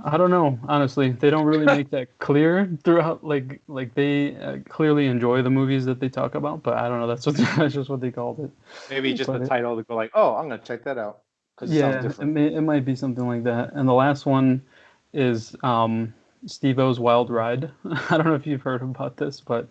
I don't know, honestly. They don't really make that clear throughout. Like they clearly enjoy the movies that they talk about, but I don't know. That's just what they called it. Maybe just But the title to go like, oh, I'm gonna check that out because it sounds yeah, different. it might be something like that. And the last one is Steve-O's Wild Ride. I don't know if you've heard about this, but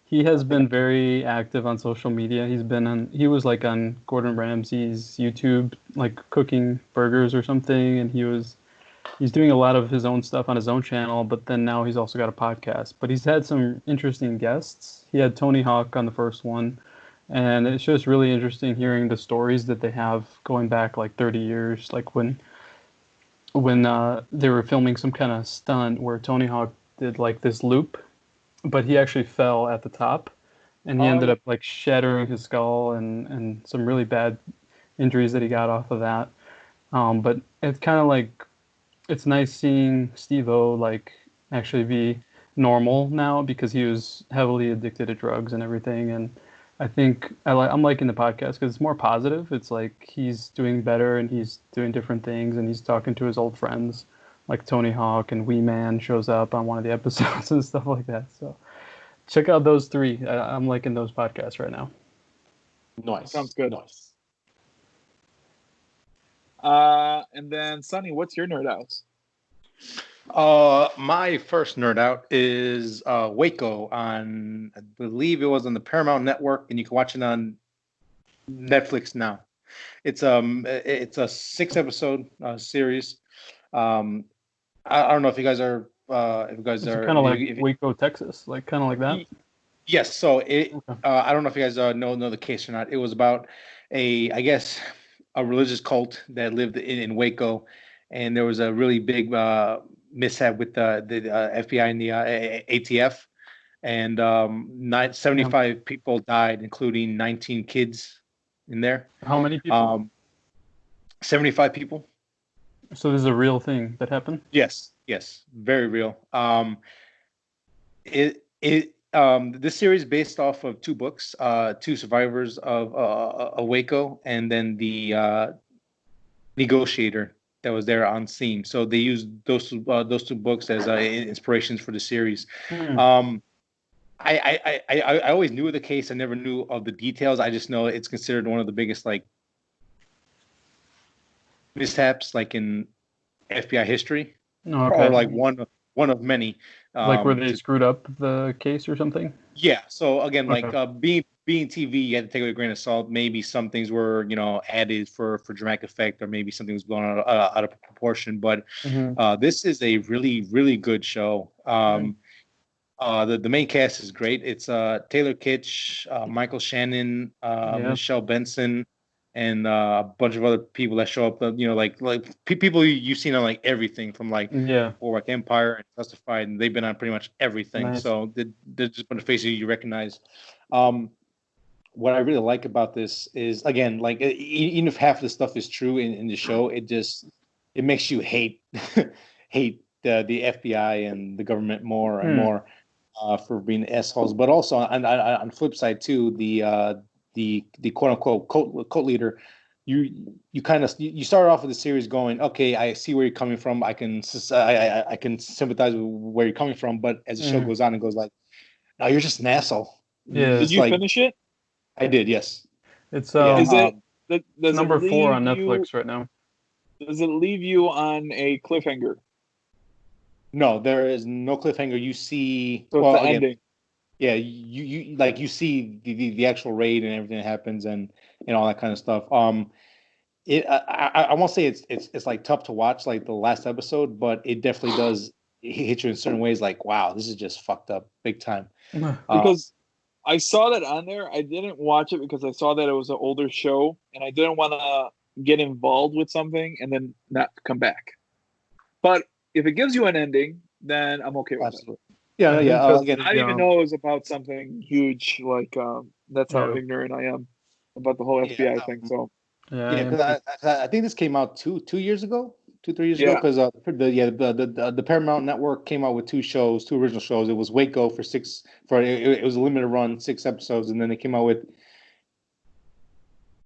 he has been very active on social media. He was like on Gordon Ramsay's YouTube, like cooking burgers or something, and he's doing a lot of his own stuff on his own channel, but then now he's also got a podcast. But he's had some interesting guests. He had Tony Hawk on the first one, and it's just really interesting hearing the stories that they have going back like 30 years, like when they were filming some kind of stunt where Tony Hawk did like this loop, but he actually fell at the top, and he ended up like shattering his skull and some really bad injuries that he got off of that. But it's kind of like it's nice seeing Steve-O like actually be normal now because he was heavily addicted to drugs and everything. And I think I'm liking the podcast because it's more positive. It's like he's doing better and he's doing different things and he's talking to his old friends like Tony Hawk, and Wee Man shows up on one of the episodes and stuff like that. So check out those three. I'm liking those podcasts right now. Nice. Sounds good. Nice. And then Sonny, what's your nerd outs? My first nerd out is Waco on, I believe it was on the Paramount Network, and you can watch it on Netflix now. It's a 6-episode series. I don't know if you guys are kind of like Waco, Texas, like kind of like that. Yes. So I don't know if you guys know the case or not. It was about I guess a religious cult that lived in Waco, and there was a really big mishap with the FBI and the ATF, and 75 people died, including 19 kids in there. How many people? 75 people. So this is a real thing that happened? Yes, very real. This series is based off of 2 books, 2 survivors of Waco, and then the negotiator that was there on scene. So they used those 2 books as inspirations for the series. I always knew of the case. I never knew of the details. I just know it's considered one of the biggest like mishaps like in FBI history, or like one of many. Like where they screwed up the case or something? Yeah. So again, like being TV, you had to take it with a grain of salt. Maybe some things were, added for dramatic effect, or maybe something was blown out of proportion. But this is a really, really good show. The main cast is great. It's Taylor Kitsch, Michael Shannon, Michelle Benson, and a bunch of other people that show up. Like people you've seen on like everything from like Warwick Empire and Justified, and they've been on pretty much everything. Nice. So they're just a bunch of faces you recognize. What I really like about this is, again, like even if half of the stuff is true in the show, it makes you hate hate the FBI and the government more and more for being assholes. But also on the flip side too, the quote unquote cult leader, you kind of start off with the series going, okay, I see where you're coming from. I can sympathize with where you're coming from. But as the show goes on, it goes like, no, you're just an asshole. Yeah. Did you finish it? I did, yes. It's does number 4 on Netflix right now. Does it leave you on a cliffhanger? No, there is no cliffhanger. You see, so it's the ending. Yeah, you see the actual raid and everything that happens and all that kind of stuff. I won't say it's like tough to watch like the last episode, but it definitely does hit you in certain ways. Like, wow, this is just fucked up big time. Because I saw that on there. I didn't watch it because I saw that it was an older show, and I didn't want to get involved with something and then not come back. But if it gives you an ending, then I'm okay with it. Yeah. Again, I didn't even know it was about something huge. Like that's how ignorant I am about the whole FBI thing. So because I think this came out two years ago, 2-3 years ago, because the Paramount Network came out with two original shows. It was Waco it was a limited run, 6 episodes, and then they came out with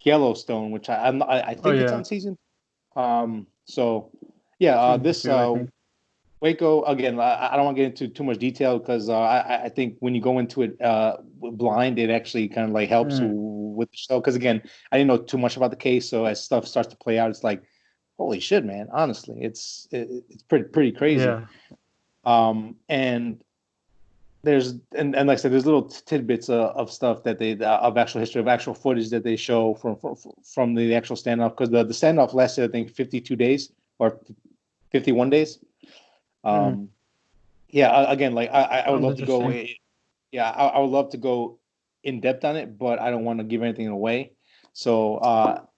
Yellowstone, which I think it's on season. This Waco, again, I don't want to get into too much detail because I think when you go into it blind, it actually kind of like helps with the show. Because again, I didn't know too much about the case, so as stuff starts to play out, it's like, holy shit, man! Honestly, it's pretty crazy. Yeah. And there's and like I said, there's little tidbits of stuff that of actual history, of actual footage that they show from the actual standoff, because the standoff lasted, I think, 52 days or 51 days. Again, like I would love to go. I would love to go in depth on it, but I don't want to give anything away. So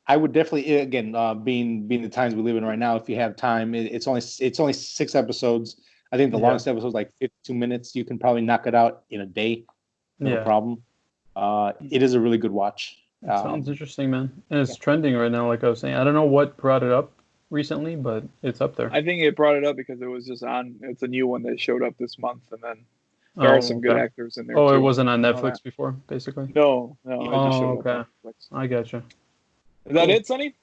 I would definitely, again, being the times we live in right now, if you have time, it's only 6 episodes. I think the longest episode is like 52 minutes. You can probably knock it out in a day, no problem. It is a really good watch. Sounds interesting, man. And it's trending right now, like I was saying. I don't know what brought it up recently, but it's up there. I think it brought it up because it was just on. It's a new one that showed up this month, and then there are some good actors in there. Oh, too. It wasn't on Netflix before, basically. No. It just showed up on Netflix. I gotcha. Is that it, Sonny?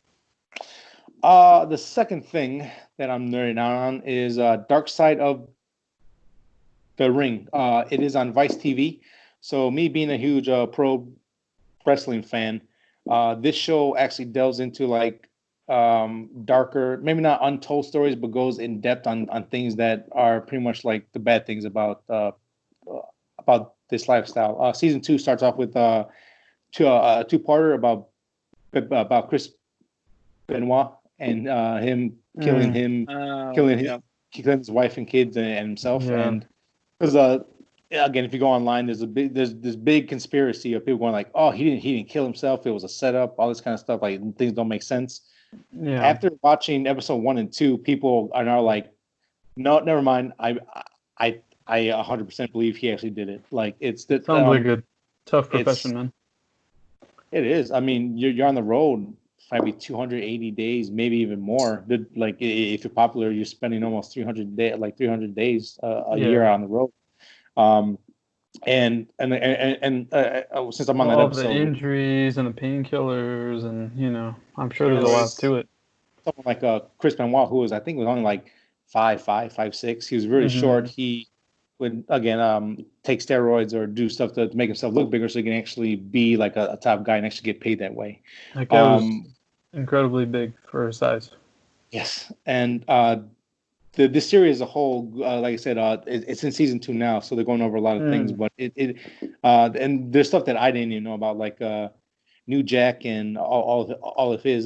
The second thing that I'm nerding out on is Darkside of the Ring. It is on Vice TV. So me being a huge pro wrestling fan, this show actually delves into like darker, maybe not untold stories, but goes in depth on things that are pretty much like the bad things about this lifestyle. Season 2 starts off with a two-parter about Chris Benoit and him killing his wife and kids and himself. And because again, if you go online, there's this big conspiracy of people going like, oh, he didn't kill himself, it was a setup, all this kind of stuff, like things don't make sense. After watching episode 1 and 2, people are now like, no, never mind, I 100% believe he actually did it. Like it's the sounds like a tough profession, man. It is. I mean, you're on the road maybe 280 days, maybe even more. Like if you're popular, you're spending almost 300 days a year on the road. And since I'm on that episode, the injuries and the painkillers, and I'm sure there's a lot to it. Someone like Chris Benoit, who I think was only like 5'5", 5'6". He was really short. He would again take steroids or do stuff to make himself look bigger, so he can actually be like a top guy and actually get paid that way. That guy was incredibly big for his size. Yes, and the series as a whole, like I said, it's in season 2 now, so they're going over a lot of things. But and there's stuff that I didn't even know about, like New Jack and all of his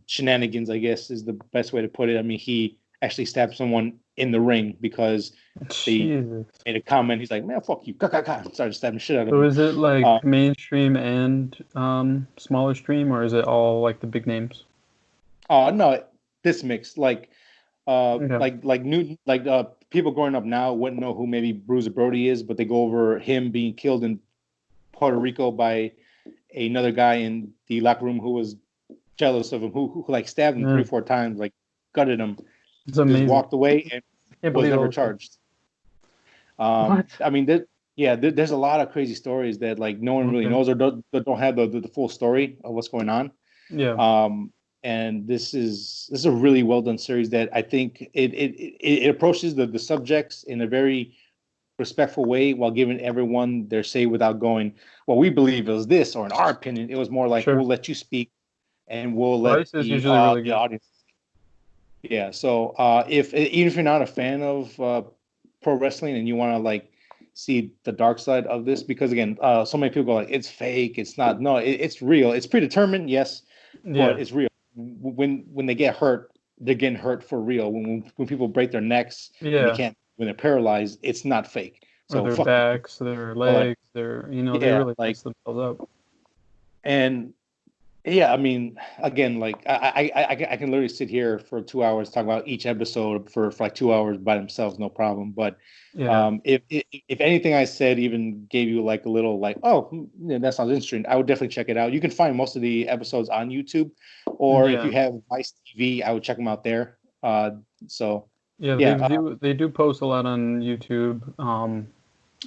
shenanigans, I guess is the best way to put it. I mean, he actually stabbed someone in the ring because they made a comment. He's like, "Man, fuck you!" Started stabbing shit out of him. So is it like mainstream and smaller stream, or is it all like the big names? No, this mix people growing up now wouldn't know who maybe Bruiser Brody is, but they go over him being killed in Puerto Rico by another guy in the locker room who was jealous of him, who like stabbed him 3-4 times, like gutted him, just walked away and was never charged. What? I mean, there's a lot of crazy stories that like no one really knows or don't have the full story of what's going on. Yeah. And this is a really well done series that I think it approaches the subjects in a very respectful way while giving everyone their say without going, well, we believe it was this, or in our opinion. It was more like, we'll let you speak and we'll let the audience. Yeah. So even if you're not a fan of pro wrestling and you want to like see the dark side of this, because again, so many people go like, it's fake, it's not. No, it's real. It's predetermined, yes, but it's real. When they get hurt, they're getting hurt for real. When people break their necks, and they can't. When they're paralyzed, it's not fake. So or their backs, their legs, they really mess themselves up. And I mean, again, like I can literally sit here for 2 hours talking about each episode for like 2 hours by themselves, no problem. But if anything I said even gave you like a little like, oh, that sounds interesting, I would definitely check it out. You can find most of the episodes on YouTube, or if you have Vice TV, I would check them out there. So Yeah, yeah, they do post a lot on YouTube.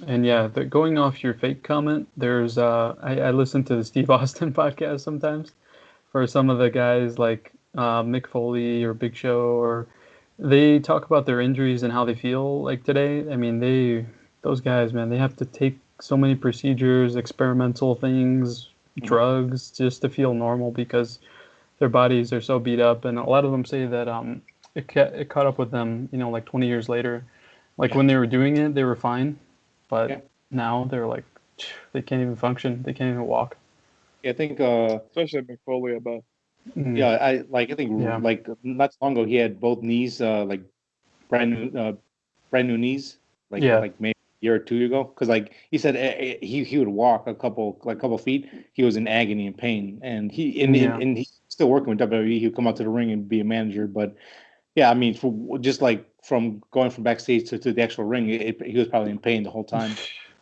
And yeah, going off your fake comment, there's I listen to the Steve Austin podcast sometimes for some of the guys like Mick Foley or Big Show, or they talk about their injuries and how they feel like today. I mean, those guys, man, they have to take so many procedures, experimental things, drugs just to feel normal because their bodies are so beat up. And a lot of them say that it caught up with them, like 20 years later. Like when they were doing it, they were fine, but yeah. now they're like, they can't even function. They can't even walk. Yeah, I think especially McFoley about. yeah, I think Yeah. like not so long ago he had both knees like brand new knees Yeah. like maybe a year or two ago, because like he said he would walk a couple feet, he was in agony and pain, and he's still working with WWE. He'd come out to the ring and be a manager, but yeah, I mean, just like from going from backstage to the actual ring, he was probably in pain the whole time.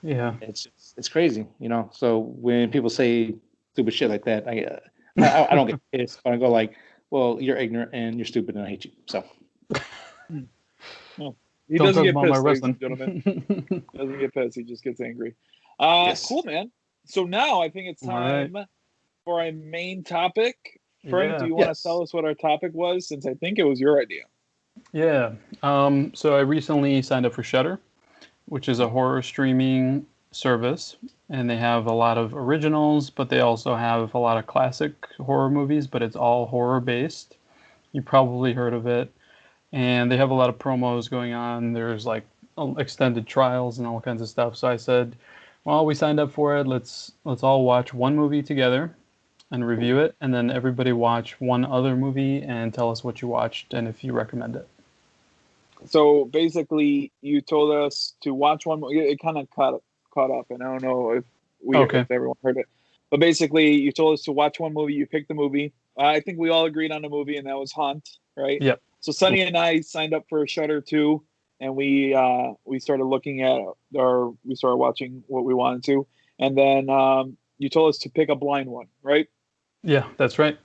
Yeah. It's crazy, So when people say stupid shit like that, I don't get pissed, but I go like, well, you're ignorant and you're stupid and I hate you. So Well, he Don't doesn't talk get about my pissed, ladies wrestling. and gentlemen. He doesn't get pissed. He just gets angry. yes. Cool, man. So now I think it's All right. time for our main topic. Frank, do you want to tell us what our topic was? Since I think it was your idea. Yeah. So I recently signed up for Shudder, which is a horror streaming service, and they have a lot of originals, but they also have a lot of classic horror movies, but it's all horror based. You probably heard of it. And they have a lot of promos going on. There's like extended trials and all kinds of stuff. So I said, well, we signed up for it. Let's all watch one movie together and review it, and then everybody watch one other movie and tell us what you watched and if you recommend it. So basically, you told us to watch one. It kind of caught up, and I don't know if everyone heard it. But basically, you told us to watch one movie. You picked the movie. I think we all agreed on a movie, and that was Haunt, right? Yep. So Sonny and I signed up for Shudder too, and we started looking at we started watching what we wanted to, and then you told us to pick a blind one, right? Yeah, that's right.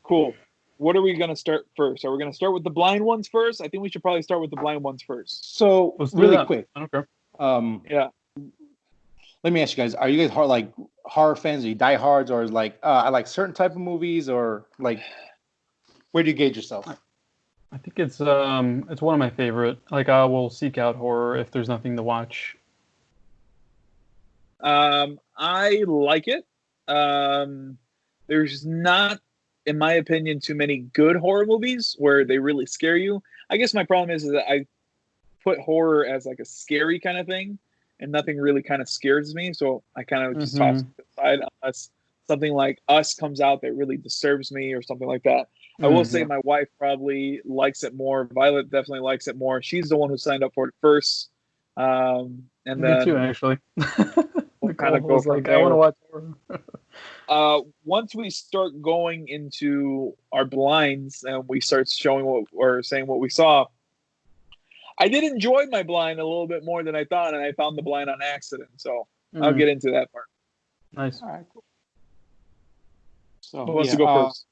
Cool. What are we going to start first? Are we going to start with the blind ones first? I think we should probably start with the blind ones first. So Let's do really that. quick, I don't care. Yeah. Let me ask you guys: are you guys horror fans? Are you diehards, or like I like certain type of movies, or like where do you gauge yourself? I think it's one of my favorite. Like I will seek out horror if there's nothing to watch. I like it. There's not, in my opinion, too many good horror movies where they really scare you. I guess my problem is that I put horror as like a scary kind of thing, and nothing really kind of scares me. So I kind of just toss it aside unless something like Us comes out that really disturbs me or something like that. I will say my wife probably likes it more. Violet definitely likes it more. She's the one who signed up for it first. And Me then too, actually. we'll kind of go from like, there. I want to watch horror. Once we start going into our blinds and we start showing what or saying what we saw, I did enjoy my blind a little bit more than I thought, and I found the blind on accident. So I'll get into that part. Nice. All right, cool. So who wants to go first?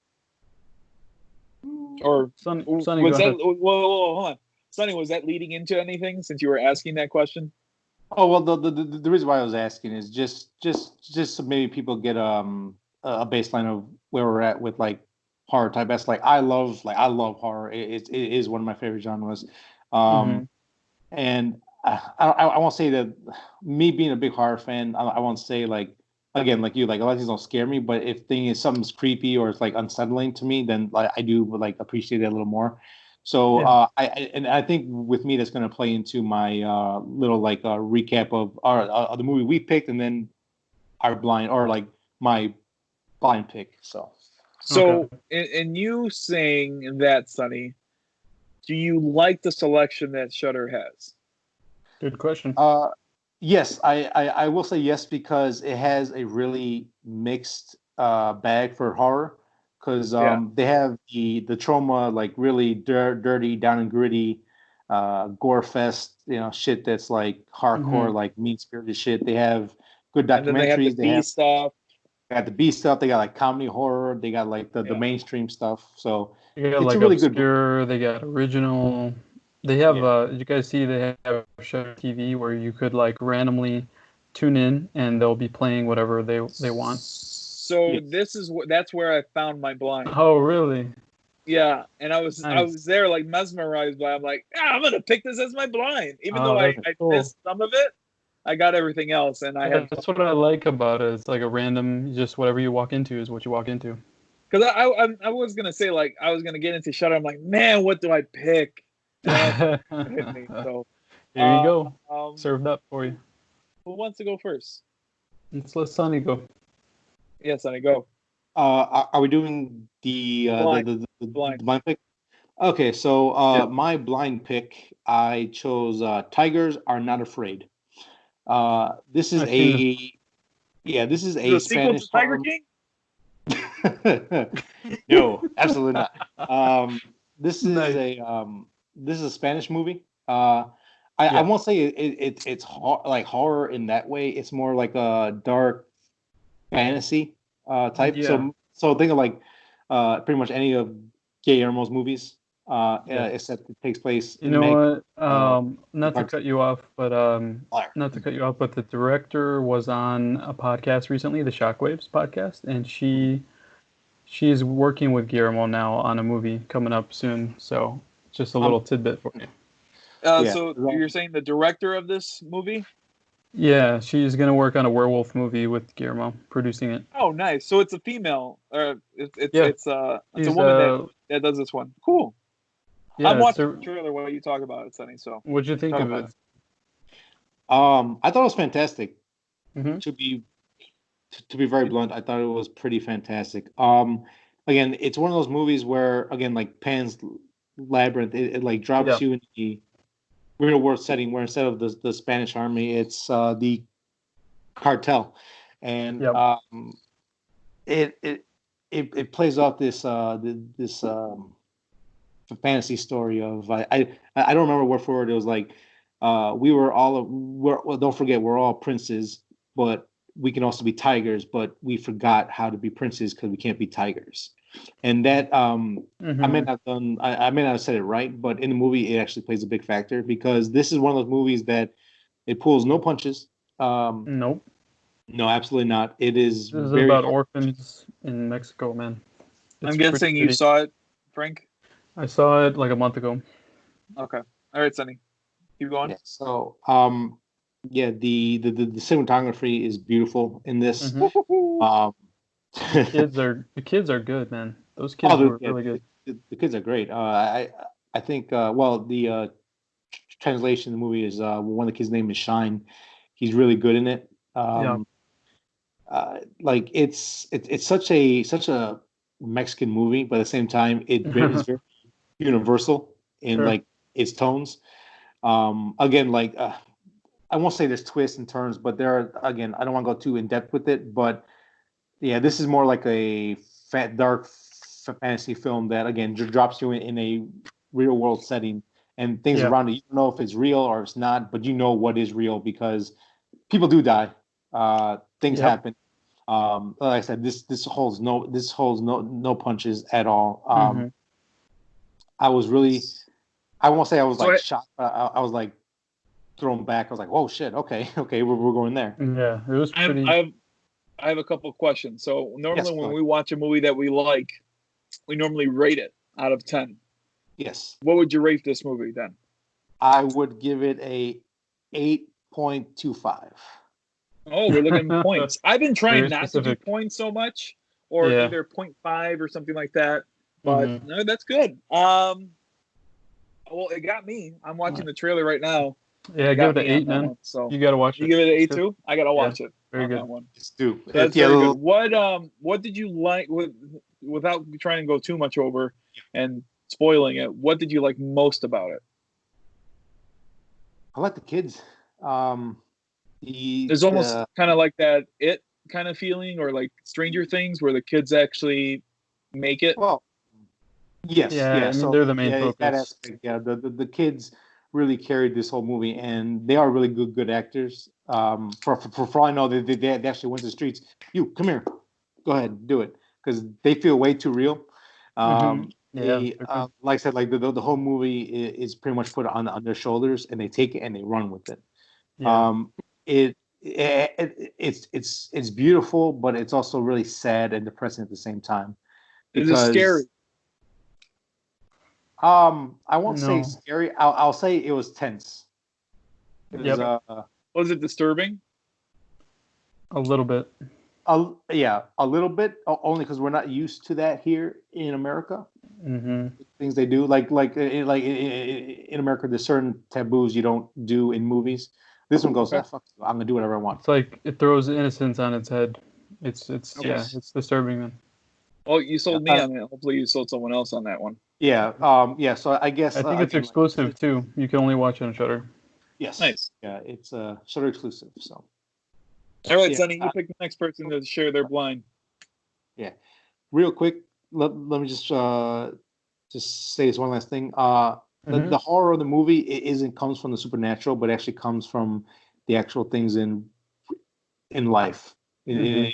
Or Sonny, was go that? ahead. Whoa, hold on, Sonny. Was that leading into anything since you were asking that question? Oh well, the reason why I was asking is just so maybe people get a baseline of where we're at with like horror type. That's like I love horror. It is one of my favorite genres. And I won't say that me being a big horror fan. I won't say like again like you like a lot of things don't scare me, but if something's creepy or it's like unsettling to me, then like I do like appreciate it a little more. So I think with me that's going to play into my little like recap of the movie we picked and then our blind or like my blind pick. So in you saying that, Sonny, do you like the selection that Shudder has? Good question. Yes, I will say yes because it has a really mixed bag for horror. Because they have the trauma like really dirty, down and gritty, gore fest, shit that's like hardcore, like mean spirited shit. They have good documentaries. And then they have the B stuff. got the B stuff. They got like comedy horror. They got like the mainstream stuff. So They got it's like a really good book. obscure. They got original. They have. Yeah. Did you guys see they have Shudder TV where you could like randomly tune in and they'll be playing whatever they want. So that's where I found my blind. Oh, really? Yeah, and I was Nice. there like mesmerized by. I'm like, I'm gonna pick this as my blind, even though I cool. missed some of it. I got everything else, and That's what I like about it. It's like a random, just whatever you walk into is what you walk into. Because I was gonna say like I was gonna get into Shudder. I'm like, man, what do I pick? And it hit me. So here you go, served up for you. Who wants to go first? Let's let Sonny go. Yeah, Sonny, go. Are we doing the blind pick? Okay, so my blind pick, I chose Tigers Are Not Afraid. This is this is a sequel to Tiger King. No, absolutely not. This is a Spanish movie. I won't say it's like horror in that way. It's more like a dark fantasy type. Yeah. So think of like pretty much any of Guillermo's movies, except it takes place in Mexico. Not to cut you off, but the director was on a podcast recently, the Shockwaves podcast, and she's working with Guillermo now on a movie coming up soon. So just a little tidbit for you. So you're saying the director of this movie? Yeah, she's gonna work on a werewolf movie with Guillermo, producing it. Oh, nice. So it's a female. It's a woman that does this one. Cool. Yeah, I'm watching the trailer while you talk about it, Sonny. So what'd you think of it? I thought it was fantastic. Mm-hmm. To be very blunt, I thought it was pretty fantastic. Again, it's one of those movies where, again, like Pan's Labyrinth, it like drops you in the real world setting where instead of the Spanish army, it's the cartel, and it plays off this fantasy story of I don't remember word for word. It was like don't forget we're all princes, but we can also be tigers, but we forgot how to be princes because we can't be tigers. And that I may not have said it right, but in the movie it actually plays a big factor because this is one of those movies that it pulls no punches. Nope. No, absolutely not. This is about orphans in Mexico, man. I'm guessing you saw it, Frank? I saw it like a month ago. Okay. All right, Sonny. Keep going. Yeah, so the cinematography is beautiful in this. The kids are good, man. Those kids were really good. The kids are great. I think the translation of the movie is one of the kids' name is Shine. He's really good in it. Like it's such a Mexican movie, but at the same time it is very universal in like its tones. Again, like I won't say there's twists and turns, but there are, again, I don't want to go too in depth with it, but yeah, this is more like a dark fantasy film that, again, just drops you in a real world setting and things around it. You don't know if it's real or it's not, but you know what is real because people do die. Things happen. Like I said, this holds no punches at all. I was really, I won't say I was shocked, but I was like thrown back. I was like, "Whoa, shit! Okay, we're going there." Yeah, it was pretty. I have a couple of questions. So normally when we watch a movie that we like, we normally rate it out of 10. Yes. What would you rate this movie then? I would give it a 8.25. Oh, we're looking at points. I've been trying not to do points so much, or either 0.5 or something like that. But no, that's good. Well, it got me. I'm watching the trailer right now. Yeah, give it an 8, man. So you gotta watch it. You give it an 8 too? I gotta watch it. Very good. That one. It's due. That's very good. What did you like without trying to go too much over and spoiling it? What did you like most about it? I like the kids. There's almost kind of like that It kind of feeling, or like Stranger Things, where the kids actually make it. Well, yes, I mean, they're the main focus. That aspect, the kids really carried this whole movie, and they are really good actors. For all I know, they actually went to the streets. You come here. go ahead, do it, because they feel way too real. Like I said, like the whole movie is pretty much put on their shoulders, and they take it and they run with it. Yeah. It's beautiful, but it's also really sad and depressing at the same time. Is it scary? I won't say scary. I'll say it was tense. Was it disturbing? A little bit. Yeah, a little bit. Only because we're not used to that here in America. Mm-hmm. Things they do, like in America, there's certain taboos you don't do in movies. This one goes, fuck, I'm gonna do whatever I want. It's like it throws innocence on its head. It's it's disturbing, man. Well, you sold me on it. Hopefully, you sold someone else on that one. Yeah. So I guess I think it's exclusive too. You can only watch it on Shudder. Yes. Nice. Yeah, it's Shudder exclusive. So. All right, Sonny, you pick the next person to share their blind. Yeah. Real quick, let me just say this one last thing. The horror of the movie comes from the supernatural, but actually comes from the actual things in life in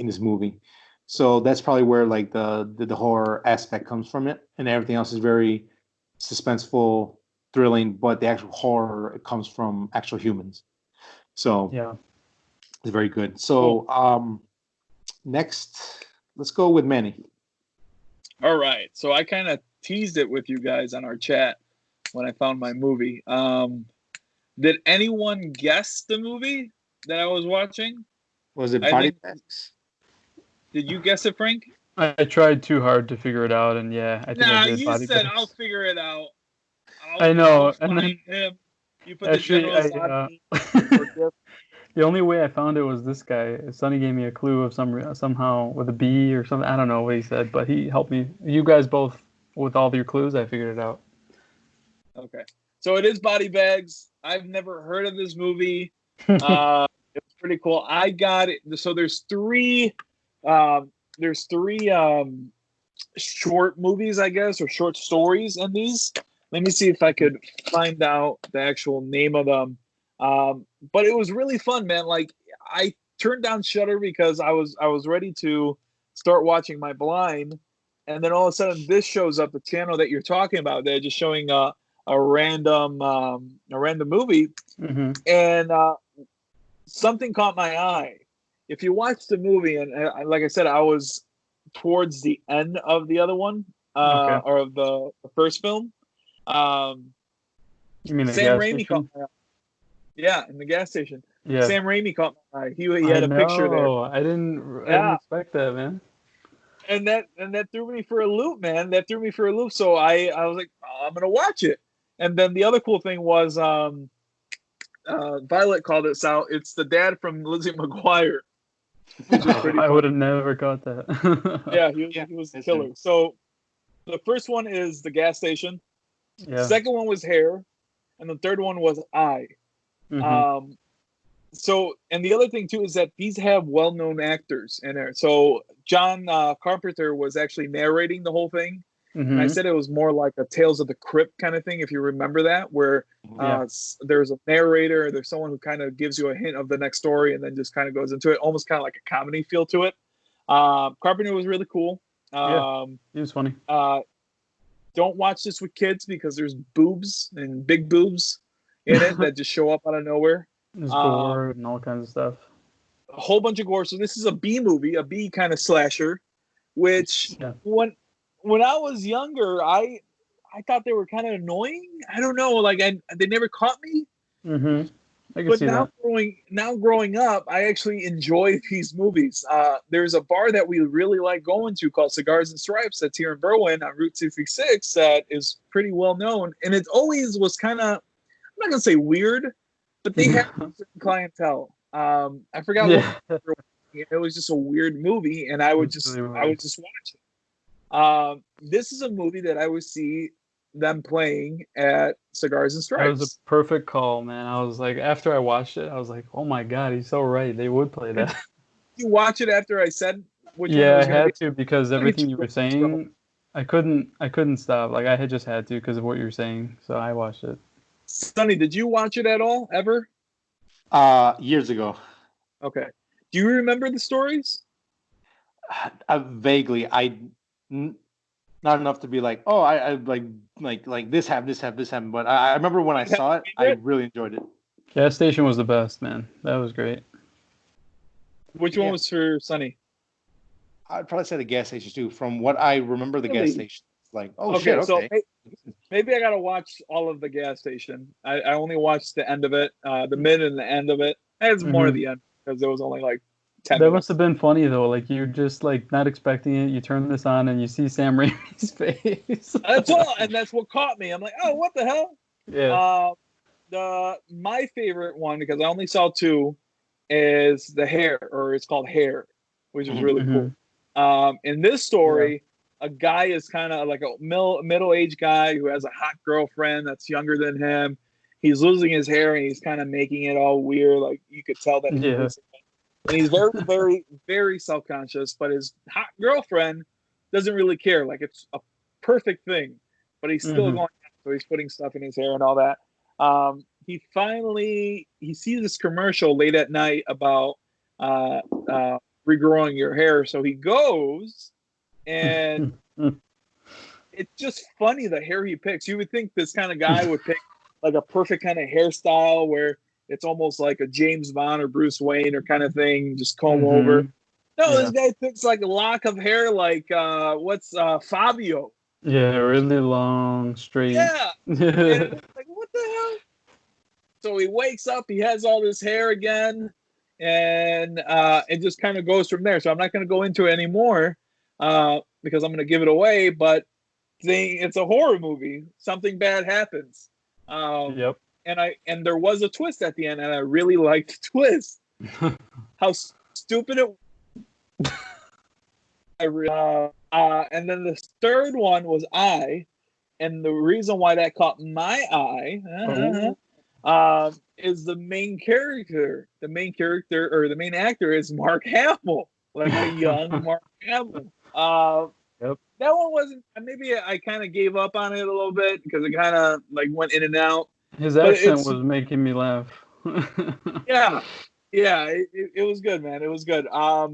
this movie. So that's probably where like the horror aspect comes from it, and everything else is very suspenseful, thrilling. But the actual horror comes from actual humans. So yeah, it's very good. So next, let's go with Manny. All right. So I kind of teased it with you guys on our chat when I found my movie. Did anyone guess the movie that I was watching? Was it Body Bags? Did you guess it, Frank? I tried too hard to figure it out, and I think I did. You said I'll figure it out. I know, I'll and then him. You put actually, the general the only way I found it was this guy. Sonny gave me a clue of somehow with a B or something. I don't know what he said, but he helped me. You guys both, with all your clues, I figured it out. Okay, so it is Body Bags. I've never heard of this movie. It's pretty cool. I got it. So there's three short movies, I guess, or short stories in these. Let me see if I could find out the actual name of them. But it was really fun, man. Like I turned down Shudder because I was ready to start watching my blind, and then all of a sudden this shows up, the channel that you're talking about. They're just showing a random movie, and something caught my eye. If you watch the movie, and like I said, I was towards the end of the other one, or of the first film. You mean the Sam gas Raimi station? caught my eye. Yeah, in the gas station. Yeah. Sam Raimi caught my eye. He had a picture there. I didn't expect that, man. And that threw me for a loop, man. That threw me for a loop. So I was like, I'm gonna watch it. And then the other cool thing was Violet called us out. It's the dad from Lizzie McGuire. I would have never caught that. Yeah, he was the killer. So the first one is the gas station. Yeah. Second one was hair, and the third one was eye. So, and the other thing too is that these have well-known actors in there. So John Carpenter was actually narrating the whole thing. And I said it was more like a Tales of the Crypt kind of thing, if you remember that, where there's a narrator, there's someone who kind of gives you a hint of the next story and then just kind of goes into it, almost kind of like a comedy feel to it. Carpenter was really cool. He was funny. Don't watch this with kids because there's boobs and big boobs in it that just show up out of nowhere. There's gore and all kinds of stuff. A whole bunch of gore. So this is a B movie, a B kind of slasher, which when I was younger, I thought they were kind of annoying. I don't know, like they never caught me. I can see that. Now growing up, I actually enjoy these movies. There's a bar that we really like going to called Cigars and Stripes that's here in Berwyn on Route 66 that is pretty well known, and it always was kind of, I'm not gonna say weird, but they have a certain clientele. I forgot what it was, just a weird movie, and I would just watch it. This is a movie that I would see them playing at Cigars and Stripes. That was a perfect call, man. I was like, after I watched it, I was like, oh my god, he's so right. They would play that. You watch it after I said which one I had to, because everything you were saying, I couldn't stop. Like I had just had to because of what you were saying. So I watched it. Sonny, did you watch it at all ever? Years ago. Okay. Do you remember the stories? Vaguely, not enough to be like, oh, I like this happened. But I remember when I saw it, I really enjoyed it. Gas Station was the best, man. That was great. Which one was for Sunny? I'd probably say the gas station too. From what I remember, the gas station. Like, oh shit, okay. So maybe I gotta watch all of the gas station. I only watched the end of it, the mid and the end of it. It's more of the end because there was only like 10 That minutes. must have been funny though. Like you're just like not expecting it. You turn this on and you see Sam Raimi's face. That's all, and that's what caught me. I'm like, oh, what the hell? Yeah. My favorite one, because I only saw 2, is the Hair, or it's called Hair, which is really cool. In this story, a guy is kind of like a middle-aged guy who has a hot girlfriend that's younger than him. He's losing his hair and he's kind of making it all weird. Like you could tell that. And he's very, very, very self-conscious. But his hot girlfriend doesn't really care. Like it's a perfect thing, but he's still going. So he's putting stuff in his hair and all that. He sees this commercial late at night about regrowing your hair. So he goes, and it's just funny the hair he picks. You would think this kind of guy would pick like a perfect kind of hairstyle where it's almost like a James Bond or Bruce Wayne or kind of thing, just comb over. No, this guy picks like a lock of hair like Fabio. Yeah, really long, straight. Yeah. And it's like, what the hell? So he wakes up, he has all this hair again, and it just kind of goes from there. So I'm not going to go into it anymore because I'm going to give it away, but it's a horror movie. Something bad happens. And there was a twist at the end, and I really liked the twist. How stupid it was. And then the third one was and the reason why that caught my eye is the main character. The main character, or the main actor, is Mark Hamill, like a young Mark Hamill. That one wasn't. Maybe I kind of gave up on it a little bit because it kind of like went in and out. His accent was making me laugh. yeah, it was good, man. It was good. I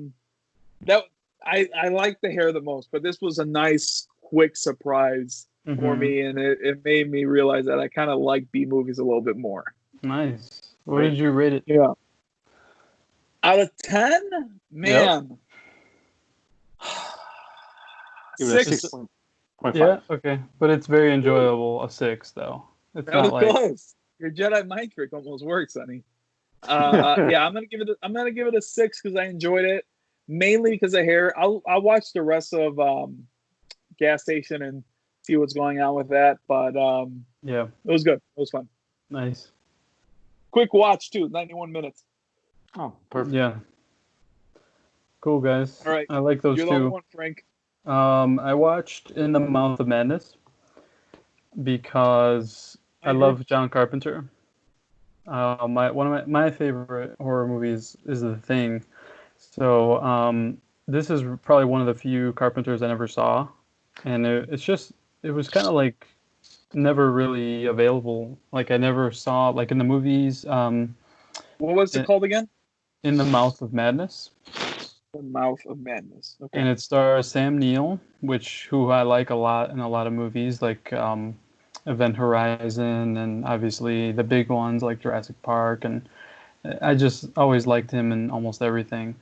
like the hair the most, but this was a nice, quick surprise for me, and it made me realize that I kind of like B movies a little bit more. Nice. What did you rate it? Yeah. Out of 10, man. Give it 6. 6.5. Yeah, okay, but it's very enjoyable. A 6 though. It's not like close. Your Jedi mind trick almost worked, Sonny. I'm gonna give it a 6 because I enjoyed it. Mainly because of hair. I'll watch the rest of Gas Station and see what's going on with that. But it was good. It was fun. Nice. Quick watch too. 91 minutes. Oh, perfect. Yeah. Cool, guys. All right. I like those You're two. the only one, Frank. I watched In the Mouth of Madness because I love John Carpenter. One of my favorite horror movies is The Thing. So this is probably one of the few Carpenters I never saw, and it was kind of like never really available. Like I never saw like in the movies. What was it called again? In the Mouth of Madness. The Mouth of Madness. Okay. And it stars Sam Neill, who I like a lot in a lot of movies, like Event Horizon, and obviously the big ones like Jurassic Park, and I just always liked him in almost everything.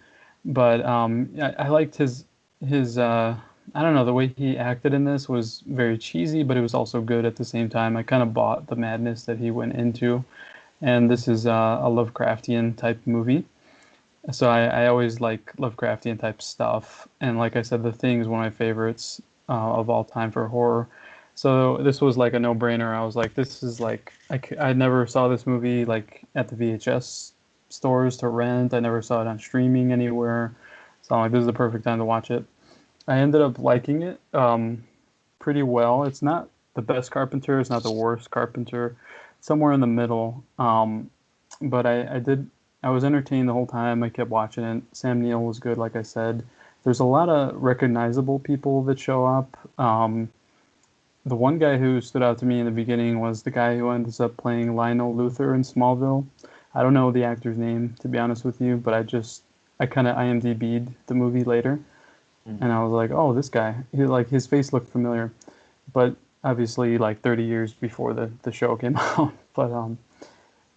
But I liked his I don't know, the way he acted in this was very cheesy, but it was also good at the same time. I kind of bought the madness that he went into, and this is a Lovecraftian type movie. So I always like Lovecraftian type stuff, and like I said, The Thing is one of my favorites of all time for horror. So this was like a no-brainer. I was like, this is like I never saw this movie like at the VHS stores to rent. I never saw it on streaming anywhere. So I'm like, this is the perfect time to watch it. I ended up liking it pretty well. It's not the best Carpenter. It's not the worst Carpenter. Somewhere in the middle. But I was entertained the whole time. I kept watching it. Sam Neill was good, like I said. There's a lot of recognizable people that show up. The one guy who stood out to me in the beginning was the guy who ends up playing Lionel Luthor in Smallville. I don't know the actor's name, to be honest with you, but I kind of IMDb'd the movie later. and I was like, oh, this guy. His face looked familiar, but obviously like 30 years before the show came out. But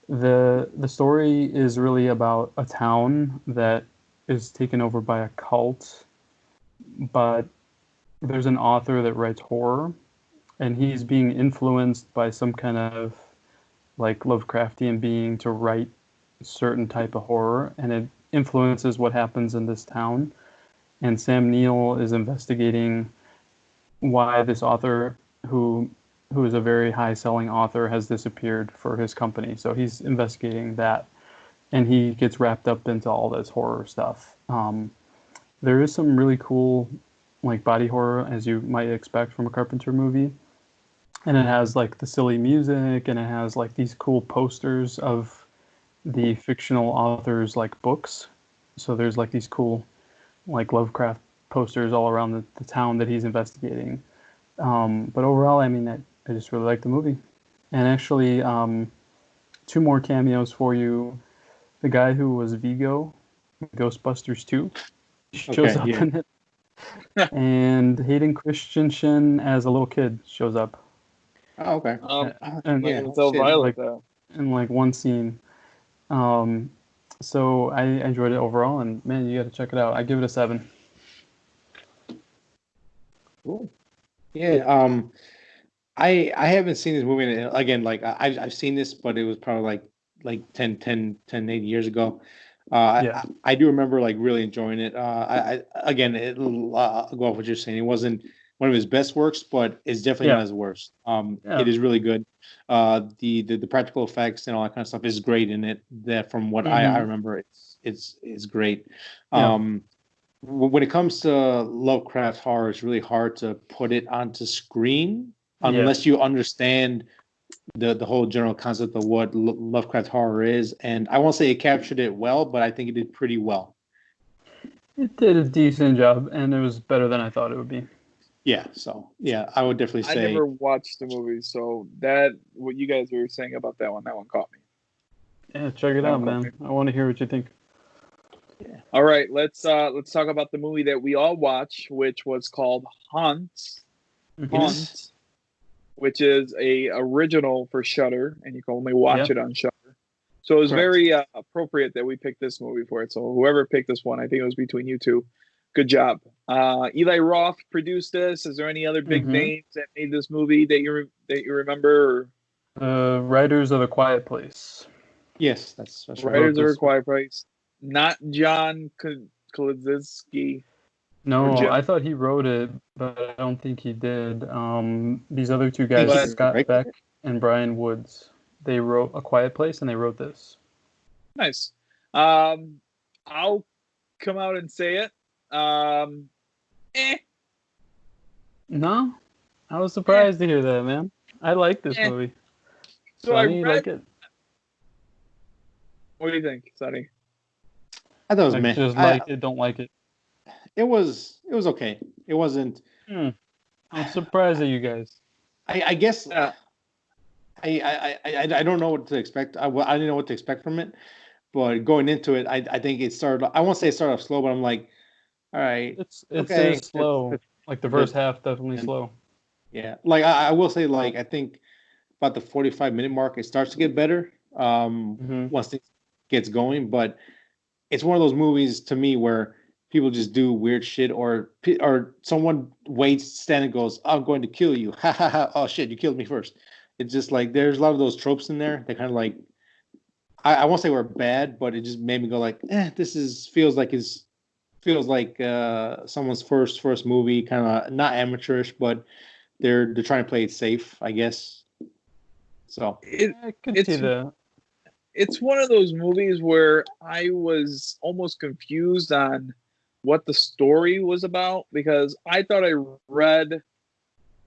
the story is really about a town that is taken over by a cult, but there's an author that writes horror, and he's being influenced by some kind of like Lovecraftian being to write certain type of horror, and it influences what happens in this town. And Sam Neill is investigating why this author, who is a very high selling author, has disappeared for his company. So he's investigating that, and he gets wrapped up into all this horror stuff. There is some really cool like body horror, as you might expect from a Carpenter movie, and it has like the silly music, and it has like these cool posters of the fictional author's like books. So there's like these cool like Lovecraft posters all around the town that he's investigating. But overall, I mean, I just really like the movie. And actually, 2 more cameos for you. The guy who was Vigo, Ghostbusters 2, shows up in it. And Hayden Christensen as a little kid shows up. Oh, okay. And so violent, though. In like one scene. So I enjoyed it overall, and man, you got to check it out. I give it a 7. Cool. Yeah. I haven't seen this movie again. Like I've seen this, but it was probably like 10, 8 years ago. I do remember like really enjoying it. I again, it'll go off what you're saying. It wasn't one of his best works, but it's definitely not his worst. It is really good. The practical effects and all that kind of stuff is great in it. That from what I remember, it's great. When it comes to Lovecraft horror, it's really hard to put it onto screen unless you understand the whole general concept of what Lovecraft horror is. And I won't say it captured it well, but I think it did pretty well. It did a decent job, and it was better than I thought it would be. Yeah, so yeah, I would definitely say. I never watched the movie, so that what you guys were saying about that one caught me. Yeah, check it out, man. I want to hear what you think. Yeah. All right, let's talk about the movie that we all watched, which was called Hunt. Hunt, which is a original for Shudder, and you can only watch it on Shudder. So it was very appropriate that we picked this movie for it. So whoever picked this one, I think it was between you two. Good job. Eli Roth produced this. Is there any other big names that made this movie that you remember? Writers of A Quiet Place. Yes, that's Writers of A Quiet Place. Not John Krasinski. No, I thought he wrote it, but I don't think he did. These other 2 guys, Scott Beck and Brian Woods, they wrote A Quiet Place, and they wrote this. Nice. I'll come out and say it. No, I was surprised to hear that, man. I like this movie. So Sonny, I like it. What do you think, Sonny? I thought it was meh. Just like it, don't like it. It was okay. It wasn't. I'm surprised at you guys. I guess. I don't know what to expect. I didn't know what to expect from it, but going into it, I think it started. I won't say it started off slow, but I'm like, all right, it's okay. Slow. Like the first half, definitely slow. Yeah, like I will say, like I think about the 45-minute mark, it starts to get better. Once it gets going, but it's one of those movies to me where people just do weird shit, or someone waits, stands and goes, "I'm going to kill you." Ha ha ha! Oh shit, you killed me first. It's just like there's a lot of those tropes in there. They kind of like, I won't say we're bad, but it just made me go like, this feels like someone's first movie, kind of not amateurish, but they're trying to play it safe, I guess. So it's one of those movies where I was almost confused on what the story was about, because I thought I read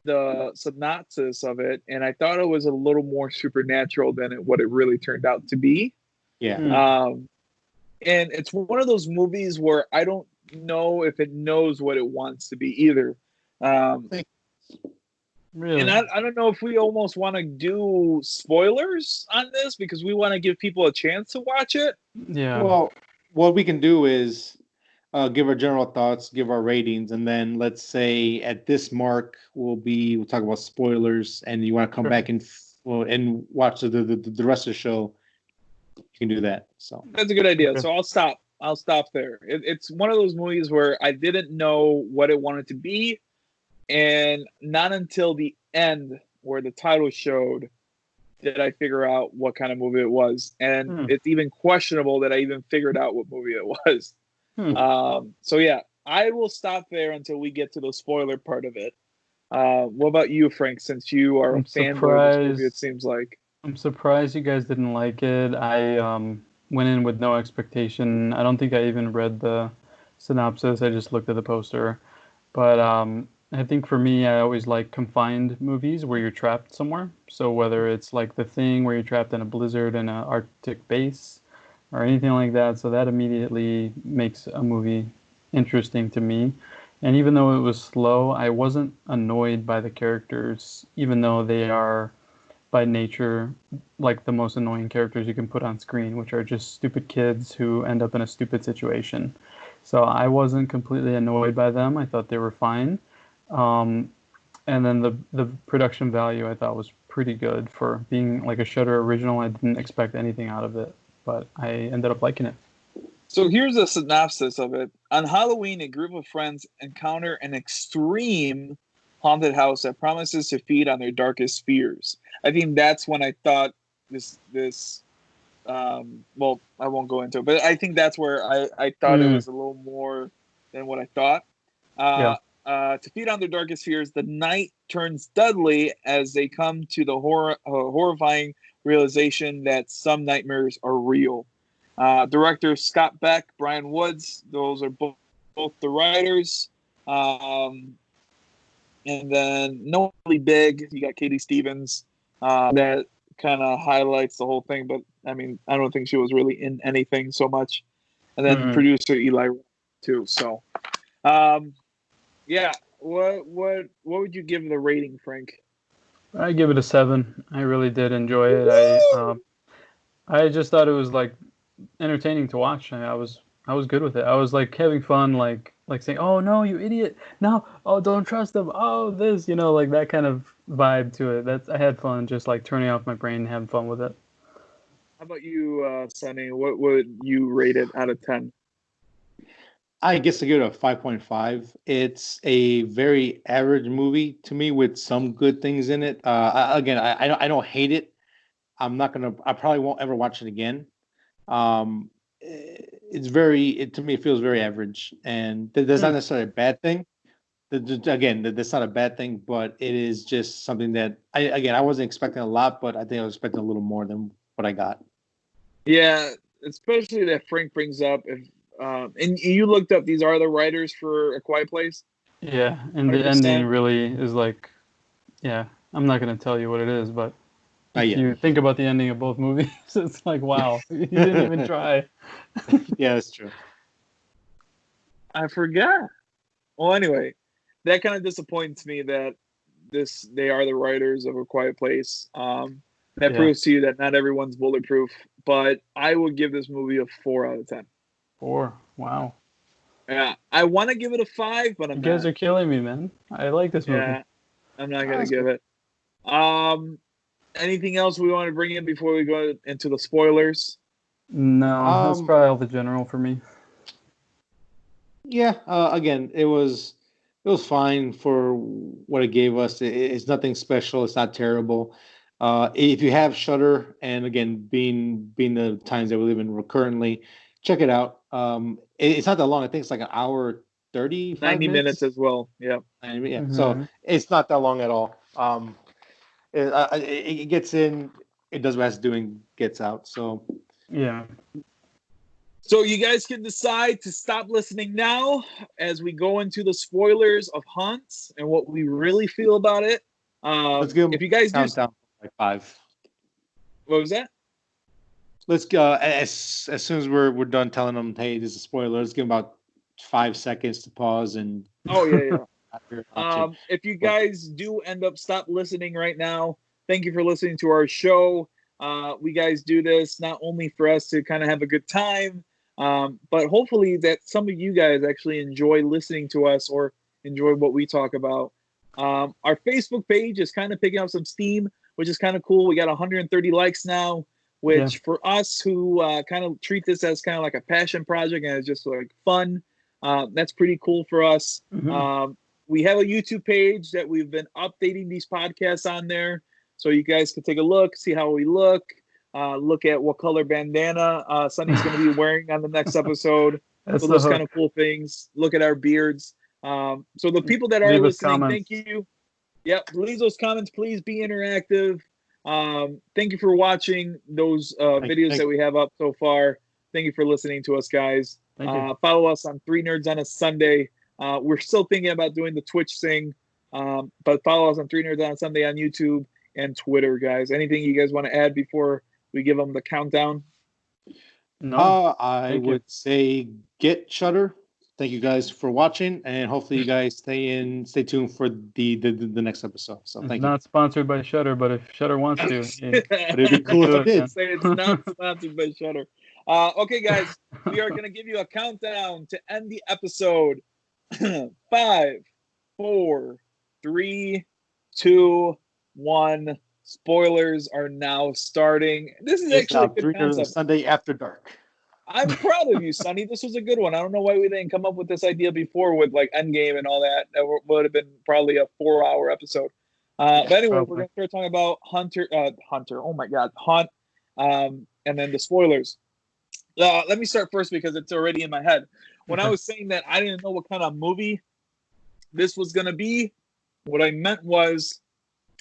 the synopsis of it and I thought it was a little more supernatural than what it really turned out to be. Yeah. And it's one of those movies where I don't know if it knows what it wants to be either. Really? And I don't know if we almost want to do spoilers on this because we want to give people a chance to watch it. Yeah. Well, what we can do is give our general thoughts, give our ratings, and then let's say at this mark we'll talk about spoilers, and you want to come back and watch the rest of the show, you can do that. So that's a good idea. So I'll stop there. It's one of those movies where I didn't know what it wanted to be, and not until the end where the title showed did I figure out what kind of movie it was. And it's even questionable that I even figured out what movie it was. So yeah, I will stop there until we get to the spoiler part of it. What about you, Frank? Since you are a fanboy of this movie, it seems like. I'm surprised you guys didn't like it. I went in with no expectation. I don't think I even read the synopsis. I just looked at the poster. But I think for me, I always like confined movies where you're trapped somewhere. So whether it's like The Thing, where you're trapped in a blizzard in an Arctic base, or anything like that. So that immediately makes a movie interesting to me. And even though it was slow, I wasn't annoyed by the characters, even though they are by nature like the most annoying characters you can put on screen, which are just stupid kids who end up in a stupid situation. So I wasn't completely annoyed by them. I thought they were fine. And then the production value I thought was pretty good for being like a Shudder original. I didn't expect anything out of it, but I ended up liking it. So here's a synopsis of it. On Halloween, a group of friends encounter an extreme haunted house that promises to feed on their darkest fears. I think that's when I thought this well, I won't go into it, but I think that's where I thought it was a little more than what I thought. To feed on their darkest fears, the night turns deadly as they come to the horrifying realization that some nightmares are real. Director Scott Beck, Brian Woods, those are both the writers. And then no really big, you got Katie Stevens. That kind of highlights the whole thing, but I mean, I don't think she was really in anything so much. And then producer Eli too. So, yeah. What would you give the rating, Frank? I give it a 7. I really did enjoy it. I just thought it was like entertaining to watch. I was good with it. I was like having fun, like saying, "Oh no, you idiot! No, oh don't trust them. Oh this, like that kind of vibe to it. I had fun, just like turning off my brain and having fun with it." How about you, Sonny? What would you rate it out of 10? I guess I give it a 5.5. It's a very average movie to me with some good things in it. I don't hate it. I probably won't ever watch it again. To me, it feels very average, and that's not necessarily a bad thing. That's not a bad thing, but it is just something that I wasn't expecting a lot, but I think I was expecting a little more than what I got. Yeah, especially that Frank brings up. And you looked up, these are the writers for A Quiet Place? Yeah, and 100%. The ending really is like, yeah, I'm not going to tell you what it is, but if you think about the ending of both movies, it's like, wow, you didn't even try. Yeah, that's true. I forgot. Well, anyway, that kind of disappoints me that they are the writers of A Quiet Place. That proves to you that not everyone's bulletproof, but I would give this movie a 4 out of 10. 4? Wow. Yeah, I want to give it a 5, but you guys are killing me, man. I like this movie. Yeah, I'm not gonna give it. Anything else we want to bring in before we go into the spoilers? No, that's probably all the general for me. Yeah, again, it was fine for what it gave us. It's nothing special. It's not terrible. If you have Shudder, and again, being the times that we live in currently, check it out. It's not that long. I think it's like an hour 30, 90 minutes as well. Yeah. Yeah. So it's not that long at all. It gets in. It does what it has to do and gets out. So yeah. So you guys can decide to stop listening now as we go into the spoilers of Hunts and what we really feel about it. Let's give them if you guys do like 5. What was that? Let's go as soon as we're done telling them, hey, this is a spoiler. Let's give them about 5 seconds to pause and. Oh yeah. If you guys do end up stop listening right now, thank you for listening to our show. We guys do this not only for us to kind of have a good time, But hopefully that some of you guys actually enjoy listening to us or enjoy what we talk about. Our Facebook page is kind of picking up some steam, which is kind of cool. We got 130 likes now, which for us who kind of treat this as kind of like a passion project and it's just like fun, that's pretty cool for us. Mm-hmm. We have a YouTube page that we've been updating these podcasts on there, so you guys can take a look, see how we look. Look at what color bandana Sonny's going to be wearing on the next episode. That's So the those hook. kind of cool things. Look at our beards. So the people that are listening, thank you. Yep, leave those comments. Please be interactive. Thank you for watching those videos that we have up so far. Thank you for listening to us, guys. Follow us on 3 Nerds on a Sunday. We're still thinking about doing the Twitch thing, but follow us on 3 Nerds on a Sunday on YouTube and Twitter, guys. Anything you guys want to add before we give them the countdown? No. I would say get Shudder. Thank you guys for watching, and hopefully you guys stay tuned for the next episode. So thank you. Not sponsored by Shudder, but if Shudder wants to, but it'd be cool if it did. Say it's not sponsored by Shudder. Okay, guys, we are going to give you a countdown to end the episode. 5, 4, 3, 2, 1. Spoilers are now starting. This is actually a good concept. Sunday after dark. I'm proud of you, Sonny. This was a good one. I don't know why we didn't come up with this idea before with like Endgame and all that. That would have been probably a 4-hour episode. But anyway, we're going to start talking about Hunter. Oh my God, Hunt. And then the spoilers. Let me start first because it's already in my head. When I was saying that I didn't know what kind of movie this was going to be, what I meant was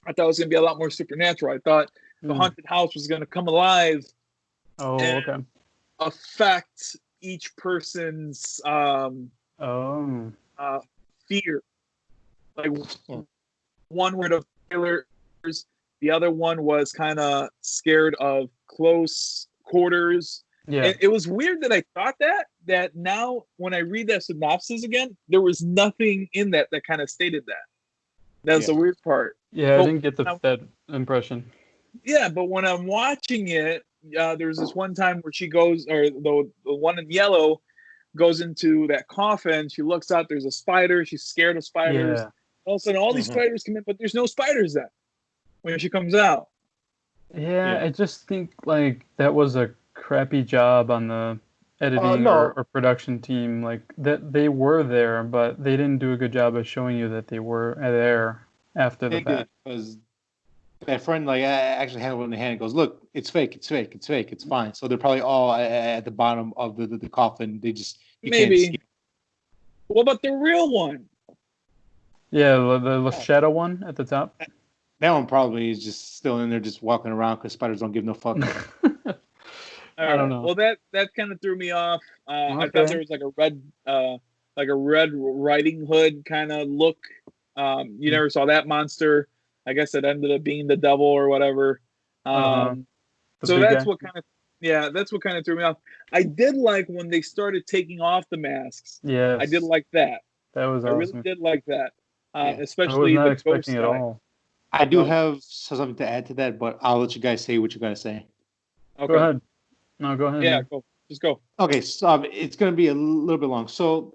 I thought it was going to be a lot more supernatural. I thought the haunted house was going to come alive. Oh, okay. Affect each person's fear. Like one were the killers, the other one was kind of scared of close quarters. Yeah, it was weird that I thought that now when I read that synopsis again, there was nothing in that kind of stated that. That's the weird part. Yeah, but I didn't get that impression. Yeah, but when I'm watching it, there's this one time where she goes, or the one in yellow goes into that coffin. She looks out. There's a spider. She's scared of spiders. Yeah. All of a sudden, all these spiders come in, but there's no spiders then when she comes out. Yeah, I just think like that was a crappy job on the editing or production team. Like that they were there, but they didn't do a good job of showing you that they were there after the fact. Because that friend like actually had it in the hand and goes, "Look, it's fake, it's fake, it's fake, it's fine." So they're probably all at the bottom of the coffin. They just maybe. Can't see. What about the real one? Yeah, the shadow one at the top. That one probably is just still in there, just walking around because spiders don't give no fuck. I don't know. Well, that kind of threw me off. I thought there was like a red Riding Hood kind of look. You never saw that monster. I guess it ended up being the devil or whatever. So that's what kind of threw me off. I did like when they started taking off the masks. Yeah, I did like that. That was awesome. I really did like that. I Especially was not the expecting it all. I do have something to add to that, but I'll let you guys say what you're gonna say. Okay. Go ahead. No, go ahead. Yeah, go. Just go. Okay, so it's gonna be a little bit long. So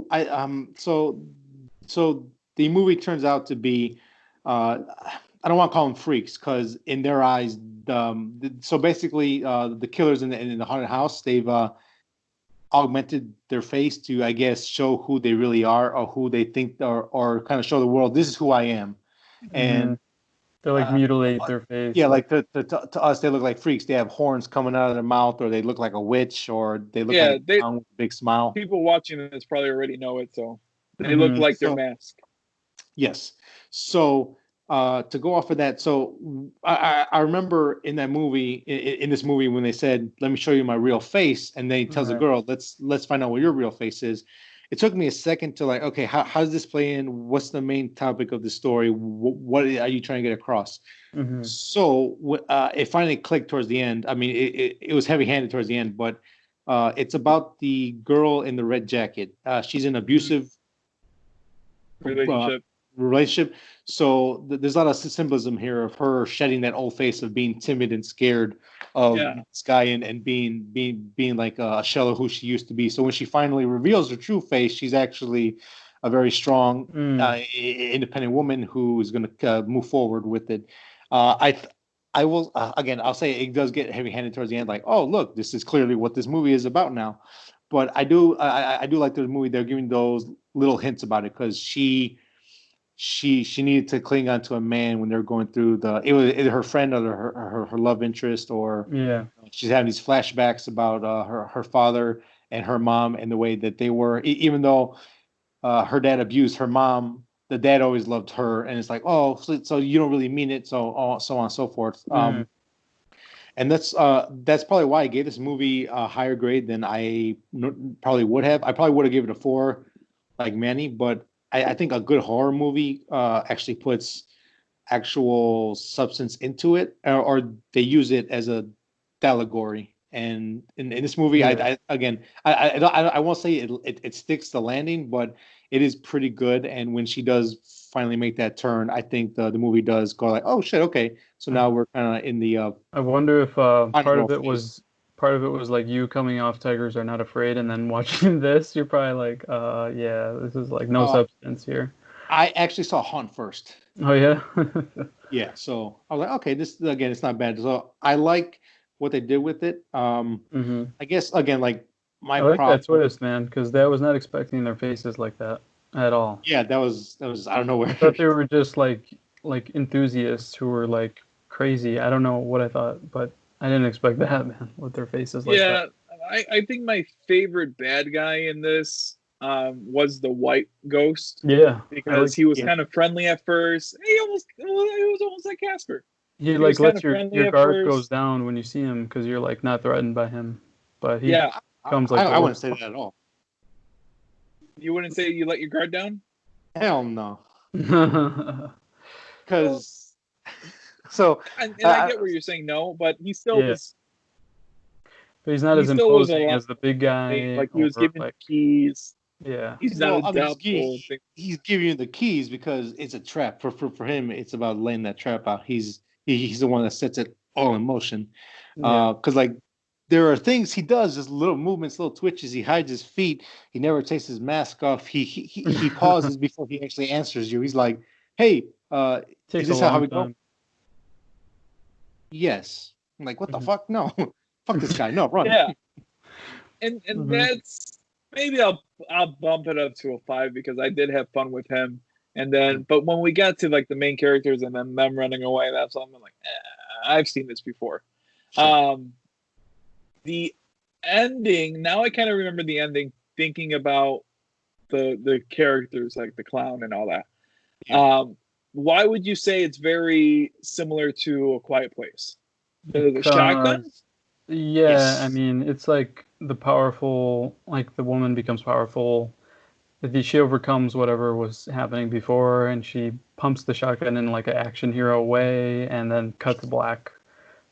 so the movie turns out to be I don't want to call them freaks because in their eyes, so basically the killers in the haunted house, they've augmented their face to, I guess, show who they really are or who they think or kind of show the world, this is who I am. And they like mutilate their face. Yeah, like to us, they look like freaks. They have horns coming out of their mouth, or they look like a witch, or they look like a clown with a big smile. People watching this probably already know it, so they look like their mask. Yes. So to go off of that, so I remember in that movie, in this movie, when they said, "Let me show you my real face," and then he tells the girl, "Let's find out what your real face is." It took me a second to like, okay, how does this play in? What's the main topic of the story? What are you trying to get across? So it finally clicked towards the end. I mean, it was heavy-handed towards the end, but it's about the girl in the red jacket. She's in an abusive relationship. relationship. So there's a lot of symbolism here of her shedding that old face of being timid and scared of this guy and being like a shell of who she used to be. So when she finally reveals her true face, she's actually a very strong, independent woman who is going to move forward with it. I will again. I'll say it does get heavy-handed towards the end. Like, oh, look, this is clearly what this movie is about now. But I do like the movie. They're giving those little hints about it because she needed to cling on to a man when they're going through it was either her friend or her love interest, or she's having these flashbacks about her father and her mom and the way that they were, even though her dad abused her mom. The dad always loved her, and it's like, oh, so you don't really mean it, so on and so forth. And that's probably why I gave this movie a higher grade than I probably would have. I probably would have given it a 4, like Manny, but I think a good horror movie actually puts actual substance into it, or they use it as a allegory. And in this movie, I won't say it sticks the landing, but it is pretty good. And when she does finally make that turn, I think the movie does go like, oh shit, okay. So now we're kind of in the. I wonder if part of it was like you coming off Tigers Are Not Afraid, and then watching this, you're probably like, yeah, this is like no substance here. I actually saw Hunt first. Oh yeah. Yeah, so I was like, okay, this again, it's not bad. So I like what they did with it. I guess again, like I like that twist, man, because I was not expecting their faces like that at all. Yeah, that was I don't know where. I thought they were just like enthusiasts who were like crazy. I don't know what I thought, but I didn't expect that, man, with their faces like that. Yeah, I think my favorite bad guy in this was the white ghost. Yeah, because he was kind of friendly at first. He was almost like Casper. He like lets your guard goes down when you see him because you're like not threatened by him. But he comes like I wouldn't say that at all. You wouldn't say you let your guard down? Hell no. Because and I get where you're saying no, but he still was. But he's not as imposing as the big guy. Like he was giving the keys. Yeah, he's giving you the keys because it's a trap. For him, it's about laying that trap out. He's the one that sets it all in motion. Because like there are things he does, just little movements, little twitches. He hides his feet. He never takes his mask off. He pauses before he actually answers you. He's like, "Hey, is this how we go?" Yes. I'm like, what the fuck? No, fuck this guy. No, run. Yeah, and that's maybe I'll bump it up to a 5 because I did have fun with him. And then, but when we got to like the main characters and then them running away, that's when I'm like, I've seen this before. Sure. The ending. Now I kind of remember the ending, thinking about the characters like the clown and all that. Yeah. Why would you say it's very similar to A Quiet Place? The shotgun? Yeah, yes. I mean, it's like the powerful, like the woman becomes powerful. She overcomes whatever was happening before, and she pumps the shotgun in like an action hero way, and then cuts black.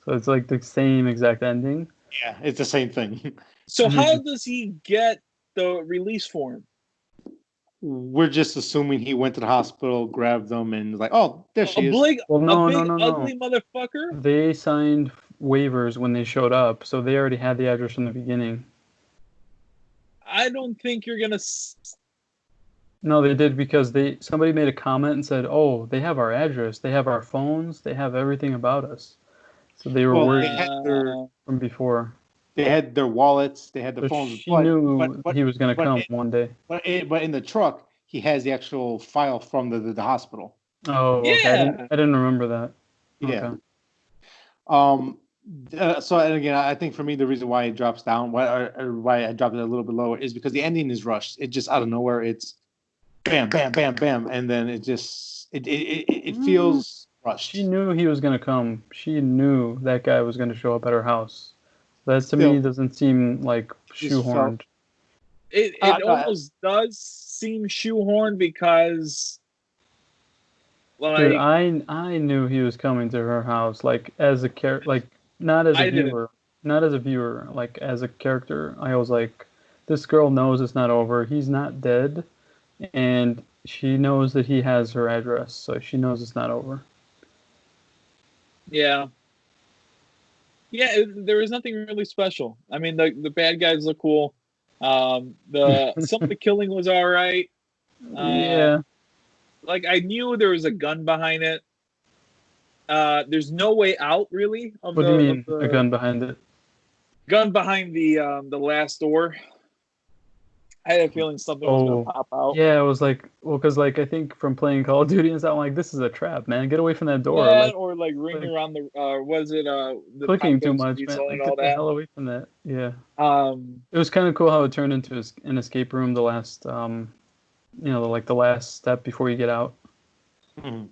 So it's like the same exact ending. Yeah, it's the same thing. So how does he get the release form? We're just assuming he went to the hospital, grabbed them, and was like, "Oh, there she is." Ugly motherfucker. They signed waivers when they showed up, so they already had the address from the beginning. I don't think you're gonna. No, they did because somebody made a comment and said, "Oh, they have our address, they have our phones, they have everything about us." So they were worried from before. They had their wallets. They had the phones. She knew he was going to come one day. But in the truck, he has the actual file from the hospital. Oh, okay. Yeah. I didn't remember that. Yeah. Okay. So, and again, I think for me, the reason why it drops down, why I dropped it a little bit lower, is because the ending is rushed. It just out of nowhere. It's bam, bam, bam, bam, and then it just it feels rushed. She knew he was going to come. She knew that guy was going to show up at her house. That to me doesn't seem like shoehorned. It almost does seem shoehorned because, like, dude, I knew he was coming to her house, like as a character, like not as a viewer, like as a character. I was like, this girl knows it's not over. He's not dead, and she knows that he has her address, so she knows it's not over. Yeah. Yeah, there was nothing really special. I mean, the bad guys look cool. Some of the killing was all right. Yeah. Like I knew there was a gun behind it. There's no way out really of What do you the mean a gun behind it? gun behind the last door. I had a feeling something was gonna pop out. Yeah, it was like, well, because like I think from playing Call of Duty and stuff, I'm like, this is a trap, man. Get away from that door. That Like, or like ring around the was it the clicking too tacos much, man. diesel and Like, all get the that. hell away from that. Yeah. Um, It was kind of cool how it turned into an escape room. The last, like the last step before you get out. Mm-hmm.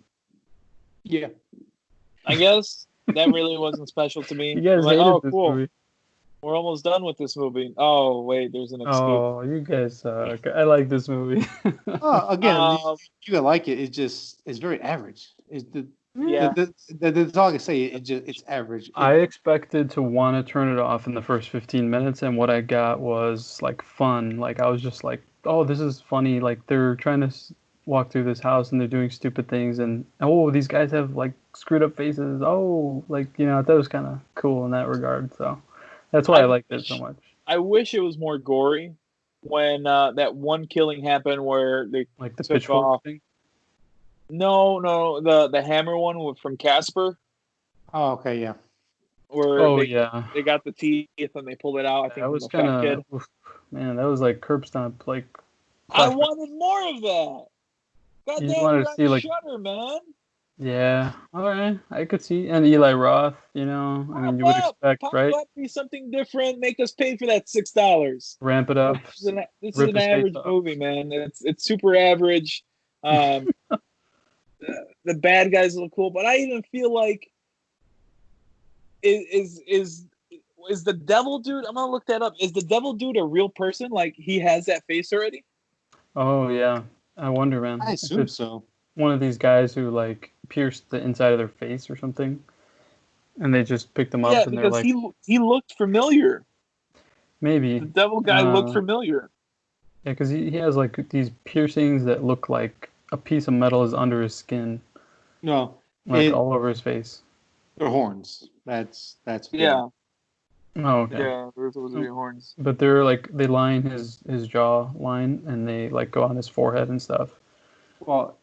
Yeah. I guess that really wasn't special to me. You guys I'm like, hated oh, this cool. movie. We're almost done with this movie. Oh, wait, there's an escape. Oh, you guys suck. I like this movie. Again, you gotta like it. It's very average. That's all I can say. It's average. I expected to want to turn it off in the first 15 minutes, and what I got was like fun. Like I was just like, oh, this is funny. Like they're trying to walk through this house and they're doing stupid things, and oh, these guys have like screwed up faces. Oh, like I thought it was kind of cool in that regard. So that's why I liked it so much. I wish it was more gory. When that one killing happened, where they like the took pitchfork off. thing. No, the hammer one from Casper. Oh, okay, yeah. Where they got the teeth and they pulled it out. I think that was kind of man. That was like curb stomp. Like I wanted more of that. God you damn, wanted to see like Shudder, man. Yeah, all right. I could see, and Eli Roth. I mean, you would expect, right? Be something different. Make us pay for that $6. Ramp it up. This is an average movie, man. It's super average. The bad guys look cool, but I even feel like is the devil dude? I'm gonna look that up. Is the devil dude a real person? Like he has that face already? Oh yeah, I wonder, man. I assume so. One of these guys who like pierced the inside of their face or something, and they just picked them up and they're like, he looked familiar. Maybe the devil guy looked familiar. Yeah, because he has like these piercings that look like a piece of metal is under his skin. No, like all over his face. They're horns. That's yeah. Oh, okay. Yeah, they're supposed to be horns. But they're like they line his jaw line and they like go on his forehead and stuff. Well,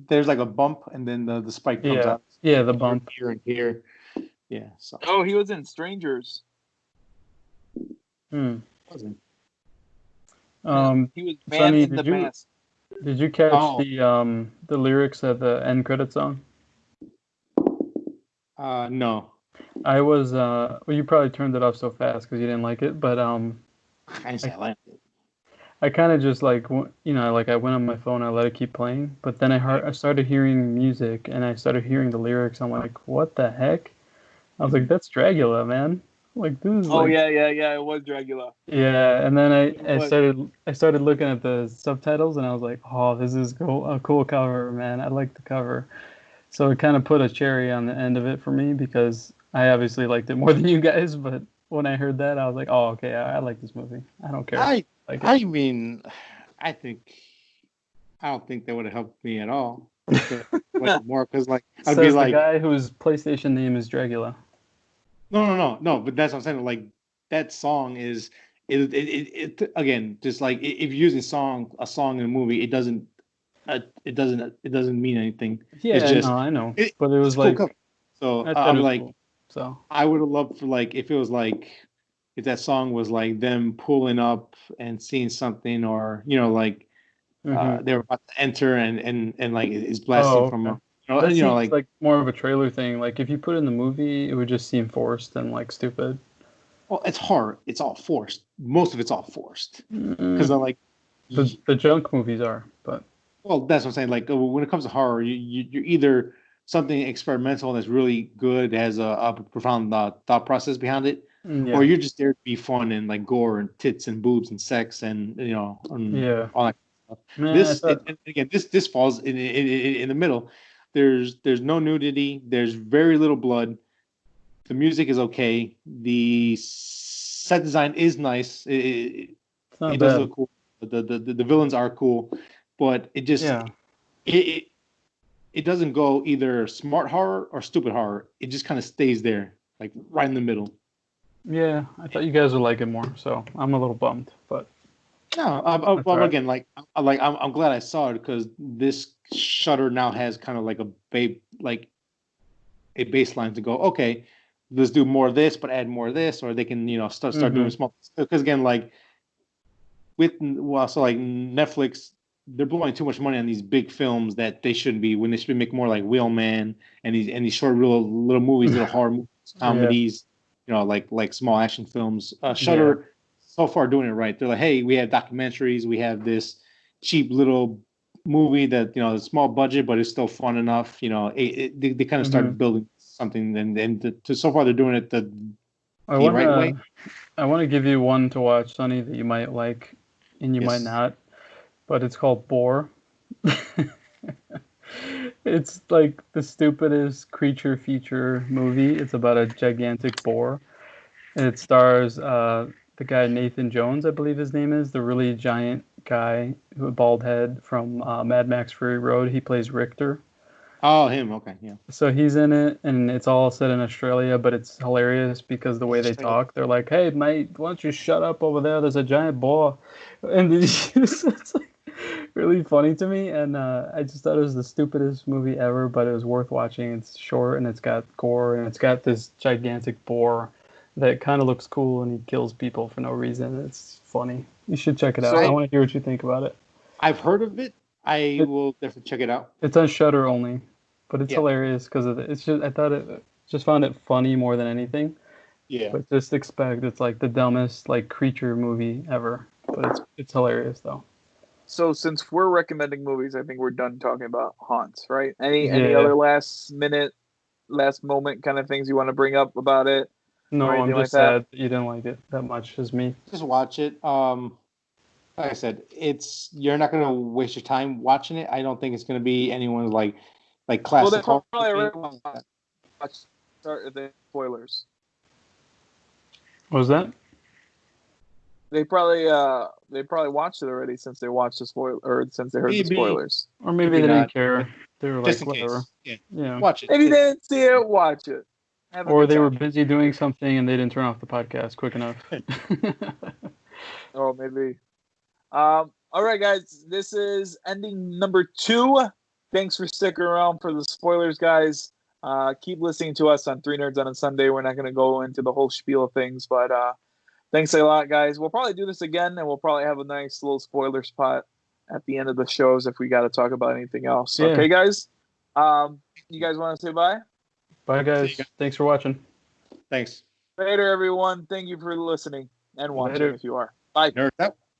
there's like a bump and then the spike comes out. Yeah, the bump here and here. Yeah. So. Oh, he was in Strangers. Wasn't. He was Man in the Mask. Did you catch the lyrics of the end credit song? No. I was well, you probably turned it off so fast because you didn't like it, but I didn't say I liked it. I kind of just like like I went on my phone, I let it keep playing, but then I started hearing music and I started hearing the lyrics. I'm like, what the heck? I was like, that's Dracula, man. Like this is. Oh yeah, it was Dracula. Yeah, and then I started looking at the subtitles and I was like, oh, this is a cool cover, man. I like the cover. So it kind of put a cherry on the end of it for me because I obviously liked it more than you guys, but when I heard that, I was like, oh, okay, I like this movie. I don't care. I mean, I don't think that would have helped me at all. More because like I'd be like the guy whose PlayStation name is Dracula. No. But that's what I'm saying. Like that song is it again. Just like if you're using a song in a movie, it doesn't mean anything. Yeah, it's just, no, I know. But it was like cool. So I'm like, cool. So I would have loved for like if it was like. If that song was like them pulling up and seeing something, or like they're about to enter and like it's blasting from like more of a trailer thing. Like if you put it in the movie, it would just seem forced and like stupid. Well, it's horror. It's all forced. Most of it's all forced because like the junk movies are. But well, that's what I'm saying. Like when it comes to horror, you're either something experimental that's really good, has a profound thought process behind it. Yeah. Or you're just there to be fun and like gore and tits and boobs and sex and all that stuff. Man, this falls in the middle. There's no nudity. There's very little blood. The music is okay. The set design is nice. It does look cool. The villains are cool. but it just it doesn't go either smart horror or stupid horror. It just kind of stays there, like right in the middle. Yeah, I thought you guys would like it more, so I'm a little bummed, but no, again, I'm glad I saw it because this Shudder now has kind of like a baseline to go. Okay, let's do more of this, but add more of this, or they can start doing small. Because again, like so like Netflix, they're blowing too much money on these big films that they shouldn't be. When they should make more like Wheelman and these short little movies, little horror movies, comedies. Like small action films. Shudder so far doing it right. They're like, hey, we have documentaries, we have this cheap little movie that small budget, but it's still fun enough. They kind of started building something, and so far they're doing it the right way. I want to give you one to watch, Sonny, that you might like, and you might not. But it's called Boar. It's like the stupidest creature feature movie. It's about a gigantic boar. And it stars the guy Nathan Jones, I believe his name is, the really giant guy with a bald head from Mad Max Fury Road. He plays Richter. Oh, him. Okay, yeah. So he's in it, and it's all set in Australia, but it's hilarious because the way they talk, they're like, hey, mate, why don't you shut up over there? There's a giant boar. And it's like really funny to me, and I just thought it was the stupidest movie ever, but it was worth watching. It's short, and it's got gore, and it's got this gigantic boar that kind of looks cool, and he kills people for no reason. It's funny. You should check it out. I want to hear what you think about it. I've heard of it. I will definitely check it out. It's on Shudder only, but it's hilarious because of it. It's just just found it funny more than anything. Yeah. But just expect it's like the dumbest like creature movie ever, but it's hilarious though. So since we're recommending movies, I think we're done talking about haunts, right? Any other last moment kind of things you want to bring up about it? No, I'm just sad that you didn't like it that much as me. Just watch it. Like I said, you're not going to waste your time watching it. I don't think it's going to be anyone's like classic. Well, they probably start the spoilers. What was that? They probably watched it already since they watched the spoiler or since they heard the spoilers. Or maybe they didn't care. They were like, whatever. Yeah. Watch it. Maybe they didn't see it. Watch it. Or they were busy doing something and they didn't turn off the podcast quick enough. Oh, maybe. All right, guys. This is ending number 2. Thanks for sticking around for the spoilers, guys. Keep listening to us on 3 Nerds on a Sunday. We're not going to go into the whole spiel of things, but thanks a lot, guys. We'll probably do this again, and we'll probably have a nice little spoiler spot at the end of the shows if we got to talk about anything else. Yeah. Okay, guys? You guys want to say bye? Bye, guys. Thanks for watching. Thanks. Later, everyone. Thank you for listening and watching if you are. Bye. Nerds out.